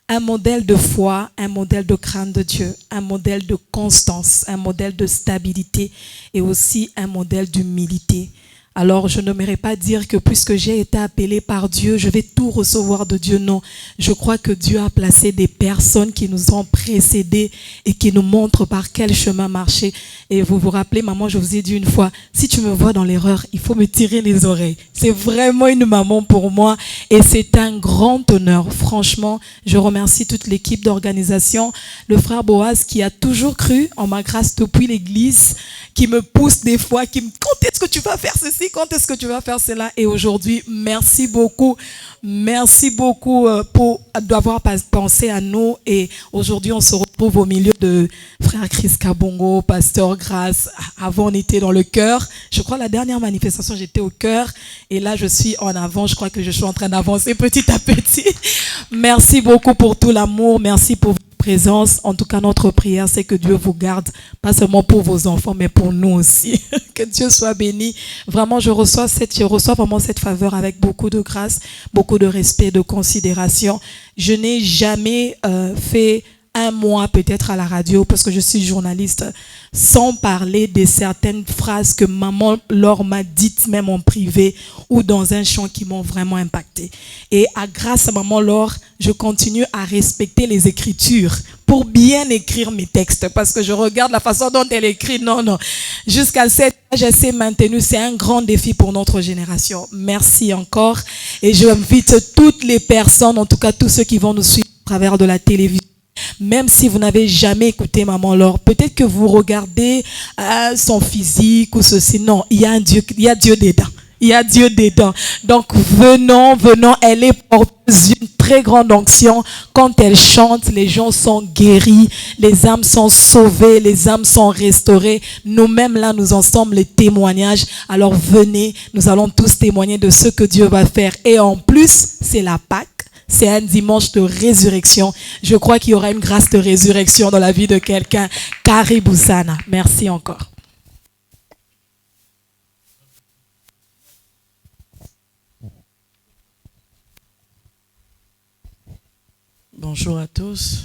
Un modèle de foi, un modèle de crainte de Dieu, un modèle de constance, un modèle de stabilité et aussi un modèle d'humilité. Alors, je n'aimerais pas dire que puisque j'ai été appelée par Dieu, je vais tout recevoir de Dieu. Non, je crois que Dieu a placé des personnes qui nous ont précédés et qui nous montrent par quel chemin marcher. Et vous vous rappelez, maman, je vous ai dit une fois, si tu me vois dans l'erreur, il faut me tirer les oreilles. C'est vraiment une maman pour moi et c'est un grand honneur. Franchement, je remercie toute l'équipe d'organisation, le frère Boaz qui a toujours cru en ma grâce depuis l'église, qui me pousse des fois, qui me dit, quand est-ce que tu vas faire ceci, quand est-ce que tu vas faire cela? Et aujourd'hui, merci beaucoup d'avoir pensé à nous. Et aujourd'hui, on se retrouve au milieu de frère Chris Kabongo, pasteur Grace. Avant, on était dans le chœur. Je crois la dernière manifestation, j'étais au chœur. Et là, je suis en avant. Je crois que je suis en train d'avancer petit à petit. Merci beaucoup pour tout l'amour. Merci pour votre présence. En tout cas, notre prière, c'est que Dieu vous garde, pas seulement pour vos enfants, mais pour nous aussi. Que Dieu soit béni. Vraiment, je reçois vraiment cette faveur avec beaucoup de grâce, beaucoup de respect, de considération. Je n'ai jamais fait un mois peut-être à la radio, parce que je suis journaliste, sans parler de certaines phrases que maman Laure m'a dites, même en privé, ou dans un chant qui m'ont vraiment impacté. Et grâce à maman Laure, je continue à respecter les écritures pour bien écrire mes textes, parce que je regarde la façon dont elle écrit. Non. Jusqu'à cet âge, elle s'est maintenue. C'est un grand défi pour notre génération. Merci encore. Et j'invite toutes les personnes, en tout cas tous ceux qui vont nous suivre à travers de la télévision, même si vous n'avez jamais écouté maman Laure, peut-être que vous regardez son physique ou ceci. Non, il y a Dieu dedans. Il y a Dieu dedans. Donc venons, elle est porteuse d'une très grande onction. Quand elle chante, les gens sont guéris, les âmes sont sauvées, les âmes sont restaurées. Nous-mêmes là, nous en sommes les témoignages. Alors venez, nous allons tous témoigner de ce que Dieu va faire. Et en plus, c'est la Pâque. C'est un dimanche de résurrection. Je crois qu'il y aura une grâce de résurrection dans la vie de quelqu'un. Karibu sana. Merci encore. Bonjour à tous.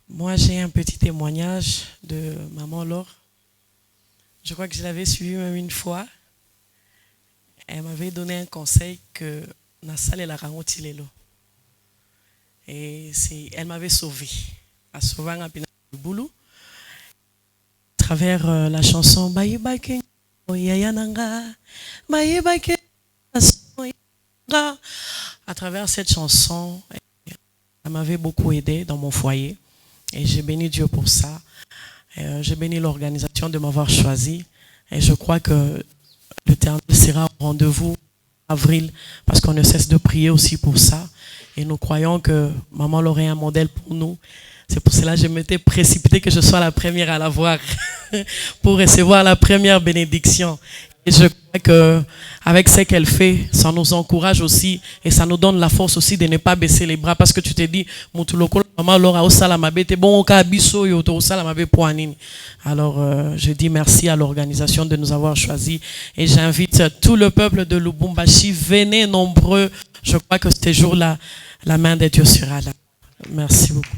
Moi, j'ai un petit témoignage de maman Laure. Je crois que je l'avais suivi même une fois. Elle m'avait donné un conseil que Nassal et la Rangotilelo. Et elle m'avait sauvé. À sauver un boulot. À travers la chanson Bayibake Yayananga. Bayibake. À travers cette chanson, elle m'avait beaucoup aidé dans mon foyer. Et j'ai béni Dieu pour ça. J'ai béni l'organisation de m'avoir choisi. Et je crois que l'Éternel sera au rendez-vous en avril, parce qu'on ne cesse de prier aussi pour ça. Et nous croyons que maman Laure est un modèle pour nous. C'est pour cela que je m'étais précipitée que je sois la première à la voir pour recevoir la première bénédiction. Et je crois qu'avec ce qu'elle fait, ça nous encourage aussi et ça nous donne la force aussi de ne pas baisser les bras, parce que tu te dis, alors je dis merci à l'organisation de nous avoir choisis et j'invite tout le peuple de Lubumbashi, venez nombreux. Je crois que ce jour-là, la main de Dieu sera là. Merci beaucoup.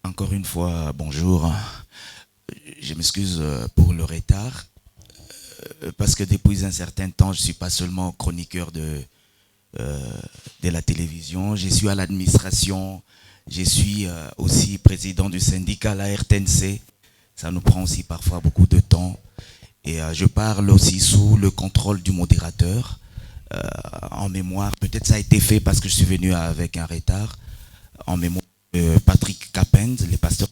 Encore une fois, bonjour. Je m'excuse pour le retard, parce que depuis un certain temps, je ne suis pas seulement chroniqueur de la télévision, je suis à l'administration, je suis aussi président du syndicat, la RTNC. Ça nous prend aussi parfois beaucoup de temps. Et je parle aussi sous le contrôle du modérateur, en mémoire. Peut-être ça a été fait parce que je suis venu avec un retard, en mémoire. Patrick Capend, les pasteurs.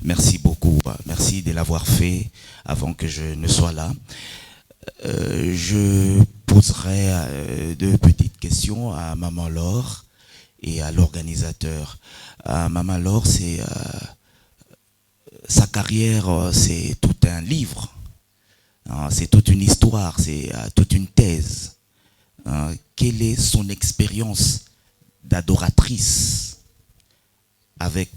Merci beaucoup, merci de l'avoir fait avant que je ne sois là. Je poserai deux petites questions à maman Laure et à l'organisateur. Maman Laure, sa carrière, c'est tout un livre. C'est toute une histoire, c'est toute une thèse. Quelle est son expérience d'adoratrice avec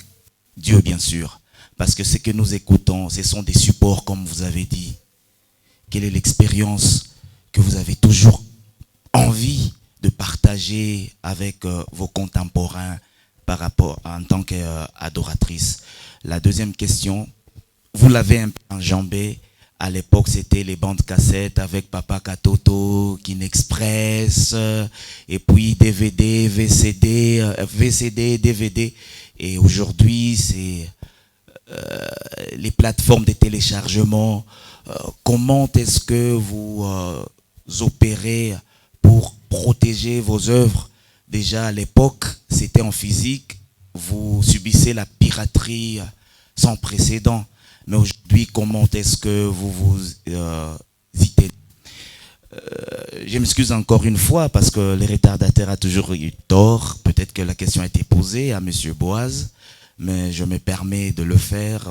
Dieu, bien sûr? Parce que ce que nous écoutons, ce sont des supports, comme vous avez dit. Quelle est l'expérience que vous avez toujours envie de partager avec vos contemporains par rapport en tant qu'adoratrice? La deuxième question, vous l'avez un peu enjambé. À l'époque, c'était les bandes cassettes avec Papa Katoto, Kinexpress, et puis DVD, VCD, DVD. Et aujourd'hui, c'est les plateformes de téléchargement. Comment est-ce que vous opérez pour protéger vos œuvres? Déjà à l'époque, c'était en physique. Vous subissez la piraterie sans précédent. Mais aujourd'hui, comment est-ce que vous y tenez? Je m'excuse encore une fois parce que le retardataire a toujours eu tort. Peut-être que la question a été posée à M. Boaz, mais je me permets de le faire.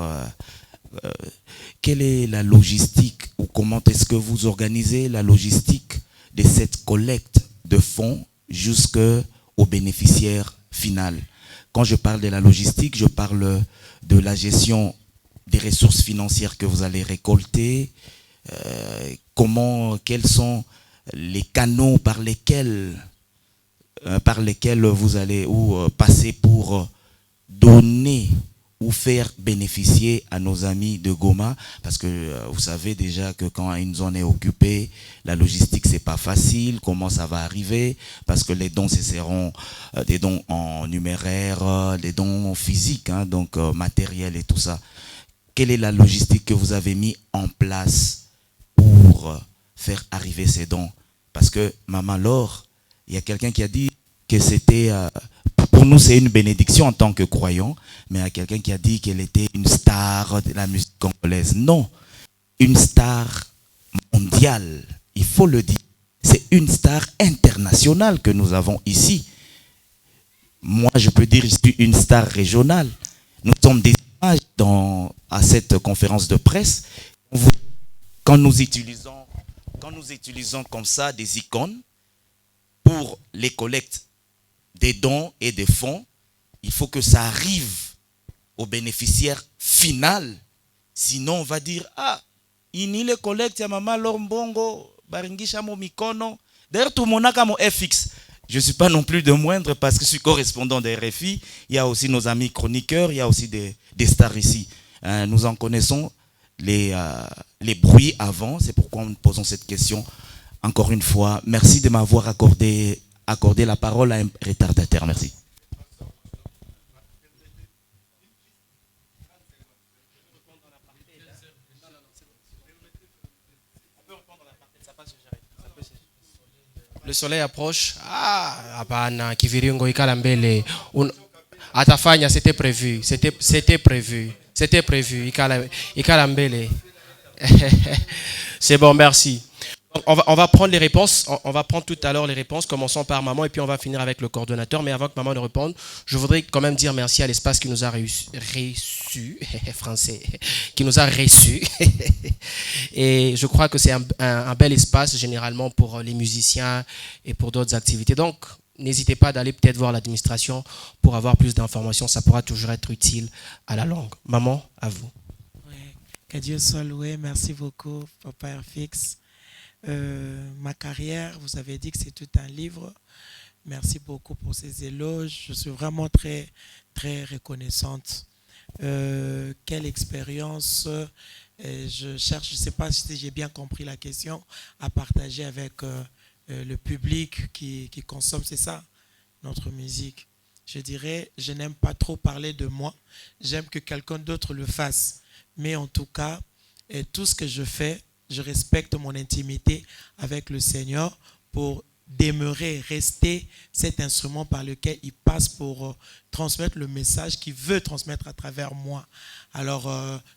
Quelle est la logistique ou comment est-ce que vous organisez la logistique de cette collecte de fonds jusqu'au bénéficiaire final? Quand je parle de la logistique, je parle de la gestion des ressources financières que vous allez récolter, quels sont les canaux par lesquels vous allez passer pour donner ou faire bénéficier à nos amis de Goma, parce que vous savez déjà que quand une zone est occupée, la logistique c'est pas facile, comment ça va arriver, parce que les dons ce seront des dons en numéraire, des dons physiques, donc matériels et tout ça. Quelle est la logistique que vous avez mis en place pour faire arriver ces dons? Parce que Maman Laure, il y a quelqu'un qui a dit que c'était, pour nous c'est une bénédiction en tant que croyants, mais il y a quelqu'un qui a dit qu'elle était une star de la musique congolaise. Non, une star mondiale, il faut le dire. C'est une star internationale que nous avons ici. Moi, je peux dire que je suis une star régionale. Nous sommes des images à cette conférence de presse. Quand nous utilisons comme ça des icônes pour les collectes des dons et des fonds, il faut que ça arrive au bénéficiaire final. Sinon, on va dire, ini le collecte ya Maman Laure Mbongo, baringisha mo mikono. D'ailleurs, tout le monde a comme FX. Je ne suis pas non plus de moindre parce que je suis correspondant des RFI. Il y a aussi nos amis chroniqueurs, il y a aussi des stars ici. Nous en connaissons les bruits avant. C'est pourquoi nous posons cette question. Encore une fois, merci de m'avoir accordé la parole à un retardataire. Merci. Le soleil approche. Hapana, Kiviringo ikala mbele. Atafanya, c'était prévu. C'était prévu. Ikala mbele. C'est bon, merci. On va prendre les réponses. On va prendre tout à l'heure les réponses. Commençons par Maman et puis on va finir avec le coordonnateur. Mais avant que Maman ne réponde, je voudrais quand même dire merci à l'espace qui nous a reçus, français, qui nous a reçus. Et je crois que c'est un bel espace généralement pour les musiciens et pour d'autres activités. Donc, n'hésitez pas d'aller peut-être voir l'administration pour avoir plus d'informations. Ça pourra toujours être utile à la longue. Maman, à vous. Oui. Que Dieu soit loué. Merci beaucoup, Papa RFX. Ma carrière, vous avez dit que c'est tout un livre. Merci beaucoup pour ces éloges. Je suis vraiment très, très reconnaissante. Quelle expérience je cherche, je ne sais pas si j'ai bien compris la question, à partager avec le public qui consomme, c'est ça, notre musique. Je dirais, je n'aime pas trop parler de moi. J'aime que quelqu'un d'autre le fasse. Mais en tout cas, tout ce que je fais, je respecte mon intimité avec le Seigneur pour demeurer, rester cet instrument par lequel il passe pour transmettre le message qu'il veut transmettre à travers moi. Alors,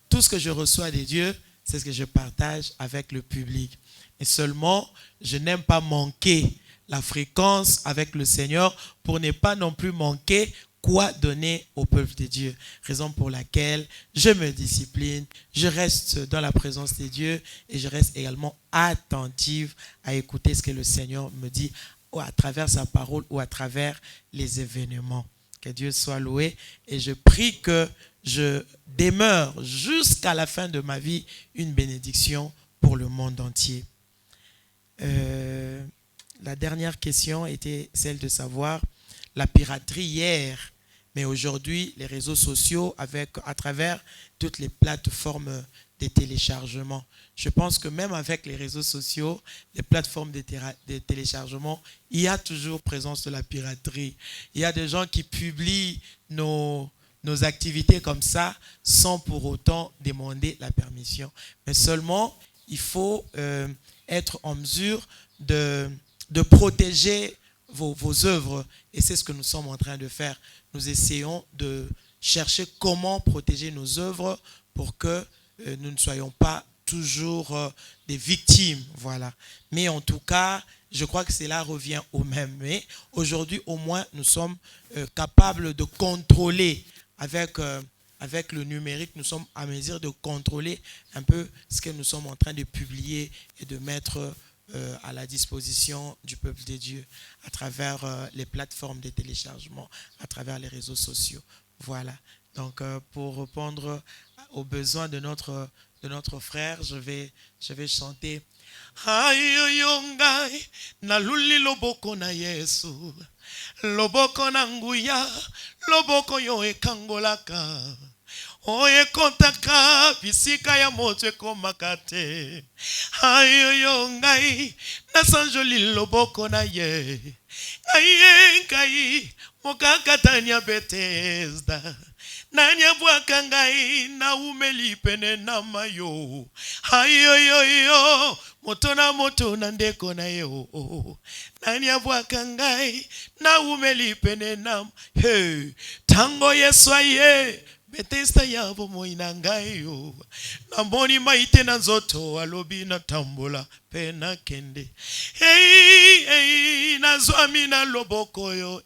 tout ce que je reçois des dieux, c'est ce que je partage avec le public. Et seulement, je n'aime pas manquer la fréquence avec le Seigneur pour ne pas non plus manquer quoi donner au peuple de Dieu. Raison pour laquelle je me discipline, je reste dans la présence de Dieu et je reste également attentive à écouter ce que le Seigneur me dit ou à travers sa parole ou à travers les événements. Que Dieu soit loué et je prie que je demeure jusqu'à la fin de ma vie une bénédiction pour le monde entier. La dernière question était celle de savoir la piraterie hier, mais aujourd'hui les réseaux sociaux à travers toutes les plateformes de téléchargement. Je pense que même avec les réseaux sociaux, les plateformes de téléchargement, il y a toujours présence de la piraterie. Il y a des gens qui publient nos activités comme ça sans pour autant demander la permission. Mais seulement, il faut être en mesure de protéger vos œuvres. Et c'est ce que nous sommes en train de faire. Nous essayons de chercher comment protéger nos œuvres pour que nous ne soyons pas toujours des victimes. Voilà. Mais en tout cas, je crois que cela revient au même. Mais aujourd'hui, au moins, nous sommes capables de contrôler avec le numérique, nous sommes à mesure de contrôler un peu ce que nous sommes en train de publier et de mettre à la disposition du peuple de Dieu à travers les plateformes de téléchargement, à travers les réseaux sociaux. Voilà. Donc, pour répondre aux besoins de notre frère, je vais chanter. Ayoyongai na luli loboko na Yesu, loboko na nguya, loboko yo ekangolaka. Oye kontaka bisika ya moto ekomaka te. Ayoyongai na sanjoli loboko na ye. Ngai mokakatanya Bethesda. Nanya bwaka ngai na umeli pene na mayo. Ayoyoyo moto na ndeko na yo. Nanya bwaka ngai na umeli pene na hey tango Yesu aye Bethesda yabo moina ngai yo. Namboni maite na nzoto alobi na tambola pena kende. Hey na zwami na loboko yo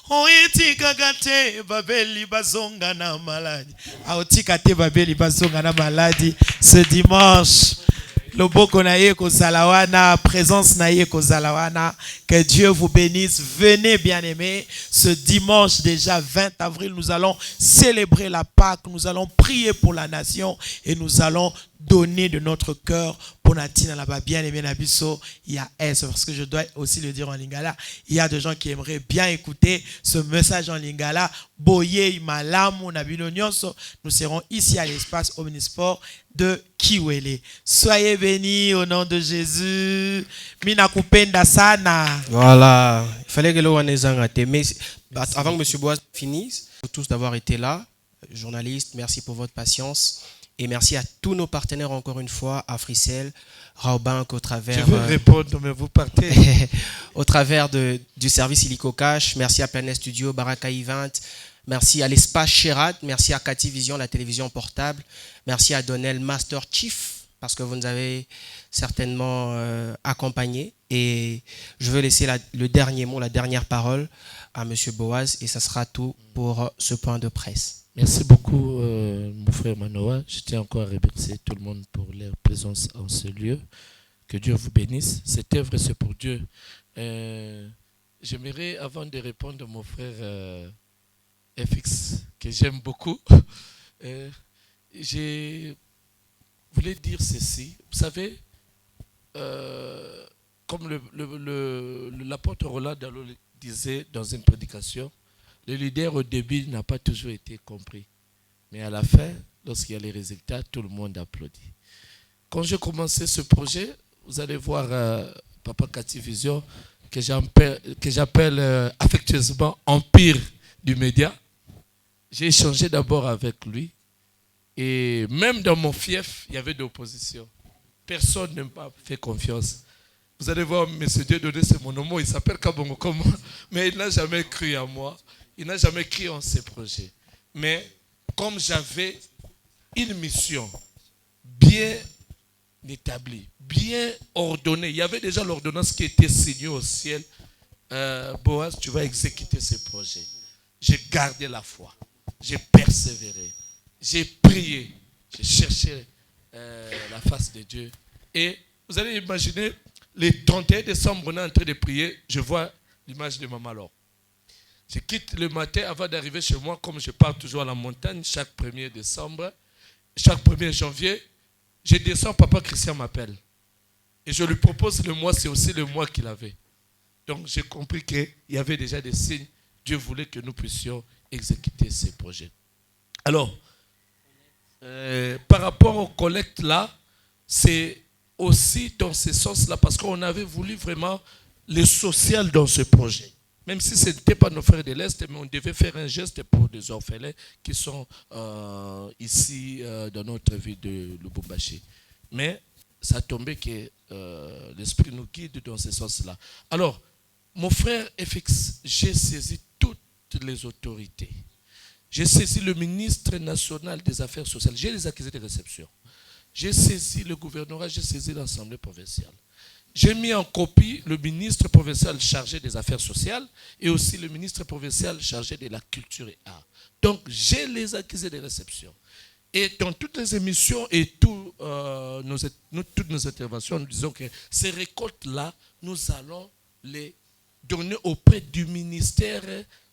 Oetika kate babeli bazonga na maladi. Aotika te babeli bazonga na maladi. Ce dimanche, loboko na ye ko zalawana, présence na ye ko zalawana. Que Dieu vous bénisse. Venez bien-aimés. Ce dimanche déjà 20 avril, nous allons célébrer la Pâque. Nous allons prier pour la nation et nous allons donner de notre cœur pour Natina là-bas. Bien-aimé Nabiso, il y a S, parce que je dois aussi le dire en lingala. Il y a des gens qui aimeraient bien écouter ce message en lingala. Boye, Malamu, Nabino Nyonso. Nous serons ici à l'espace Omnisport de Kiwele. Soyez bénis au nom de Jésus. Mina kupenda sana. Voilà. Il fallait que l'on ait zangaté. Mais avant que M. Boaz finisse, vous tous d'avoir été là. Journalistes, merci pour votre patience. Et merci à tous nos partenaires encore une fois, à Fricel, Raobank au travers... Je veux répondre, mais vous partez. Au travers du service Illico Cash. Merci à Planet Studio, Baraka Event. Merci à l'espace Sherad. Merci à Cathy Vision, la télévision portable. Merci à Donnell Master Chief, parce que vous nous avez certainement accompagnés. Et je veux laisser le dernier mot, la dernière parole à M. Boaz. Et ça sera tout pour ce point de presse. Merci beaucoup, mon frère Manoa. Je tiens encore à remercier tout le monde pour leur présence en ce lieu. Que Dieu vous bénisse. Cette œuvre, c'est pour Dieu. J'aimerais, avant de répondre à mon frère FX, que j'aime beaucoup, je voulais dire ceci. Vous savez, comme l'apôtre Roland Dallot disait dans une prédication, le leader au début n'a pas toujours été compris. Mais à la fin, lorsqu'il y a les résultats, tout le monde applaudit. Quand j'ai commencé ce projet, vous allez voir Papa Cathy Vision, que j'appelle affectueusement Empire du média. J'ai échangé d'abord avec lui. Et même dans mon fief, il y avait de l'opposition. Personne ne m'a fait confiance. Vous allez voir, M. Dieudonné, c'est mon nom, il s'appelle Kabongo comme moi. Mais il n'a jamais cru à moi. Il n'a jamais cru en ces projets. Mais comme j'avais une mission bien établi, bien ordonné. Il y avait déjà l'ordonnance qui était signée au ciel. Boaz, tu vas exécuter ce projet. J'ai gardé la foi. J'ai persévéré. J'ai prié. J'ai cherché la face de Dieu. Et vous allez imaginer, le 31 décembre, on est en train de prier. Je vois l'image de Maman Laure. Je quitte le matin avant d'arriver chez moi, comme je pars toujours à la montagne chaque 1er décembre, chaque 1er janvier. Je descends, Papa Christian m'appelle. Et je lui propose le mois, c'est aussi le mois qu'il avait. Donc j'ai compris qu'il y avait déjà des signes. Dieu voulait que nous puissions exécuter ces projets. Alors, par rapport aux collectes là, c'est aussi dans ce sens-là, parce qu'on avait voulu vraiment le social dans ce projet. Même si ce n'était pas nos frères de l'Est, mais on devait faire un geste pour des orphelins qui sont ici dans notre ville de Lubumbashi. Mais ça tombait que l'Esprit nous guide dans ce sens-là. Alors, mon frère FX, j'ai saisi toutes les autorités. J'ai saisi le ministre national des Affaires sociales. J'ai les accusés de réception. J'ai saisi le gouvernorat, j'ai saisi l'Assemblée provinciale. J'ai mis en copie le ministre provincial chargé des Affaires sociales et aussi le ministre provincial chargé de la culture et art. Donc, j'ai les accusés de réception. Et dans toutes les émissions et toutes nos interventions, nous disons que ces récoltes-là, nous allons les donner auprès du ministère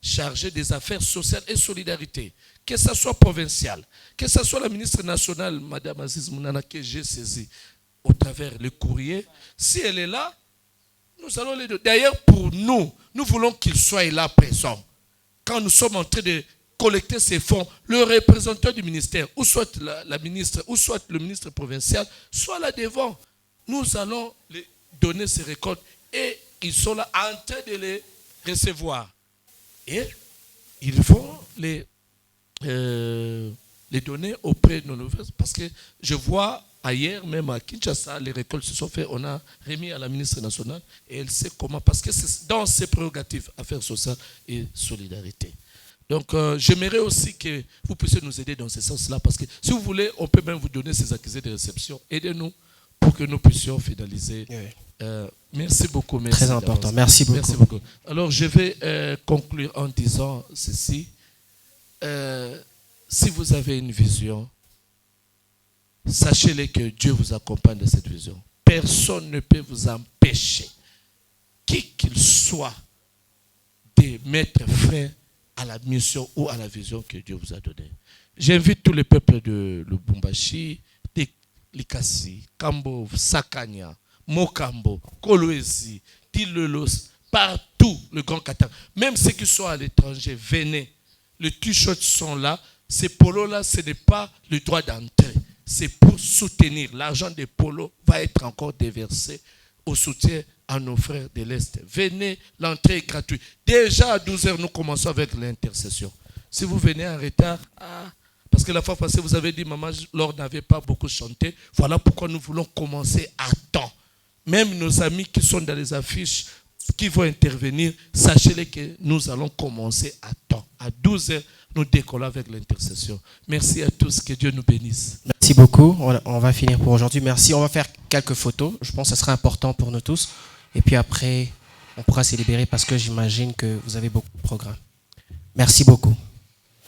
chargé des Affaires sociales et solidarité. Que ce soit provincial, que ce soit la ministre nationale, Mme Aziz Mounana, que j'ai saisi au travers le courrier. Si elle est là, nous allons les donner. D'ailleurs, pour nous, nous voulons qu'il soit là présent. Quand nous sommes en train de collecter ces fonds, le représentant du ministère, ou soit la ministre, ou soit le ministre provincial, soit là devant. Nous allons les donner ces récoltes et ils sont là en train de les recevoir. Et ils vont les donner auprès de nos nouvelles. Parce que je vois ailleurs, même à Kinshasa, les récoltes se sont faites. On a remis à la ministre nationale et elle sait comment. Parce que c'est dans ses prérogatives, affaires sociales et solidarité. Donc, j'aimerais aussi que vous puissiez nous aider dans ce sens-là. Parce que si vous voulez, on peut même vous donner ces accusés de réception. Aidez-nous pour que nous puissions finaliser. Merci beaucoup. Merci. Très important. Merci beaucoup. Merci beaucoup. Alors, je vais conclure en disant ceci. Si vous avez une vision, sachez-le que Dieu vous accompagne dans cette vision. Personne ne peut vous empêcher, qui qu'il soit, de mettre fin à la mission ou à la vision que Dieu vous a donnée. J'invite tous les peuples de Lubumbashi, de Likasi, Kambo, Sakanya, Mokambo, Kolwezi, Tilelos, partout le Grand Qatar. Même ceux qui sont à l'étranger, venez. Les t-shirts sont là. Ces polos-là, ce n'est pas le droit d'entrée. C'est pour soutenir. L'argent des polos va être encore déversé au soutien à nos frères de l'Est. Venez, l'entrée est gratuite. Déjà à 12h, nous commençons avec l'intercession. Si vous venez en retard, parce que la fois passée, vous avez dit, Maman Laure n'avait pas beaucoup chanté. Voilà pourquoi nous voulons commencer à temps. Même nos amis qui sont dans les affiches, qui vont intervenir, sachez-les que nous allons commencer à temps. À 12h, nous décollons avec l'intercession. Merci à tous, que Dieu nous bénisse. Merci beaucoup, on va finir pour aujourd'hui. Merci, on va faire quelques photos. Je pense que ce sera important pour nous tous. Et puis après, on pourra se libérer parce que j'imagine que vous avez beaucoup de programmes. Merci beaucoup.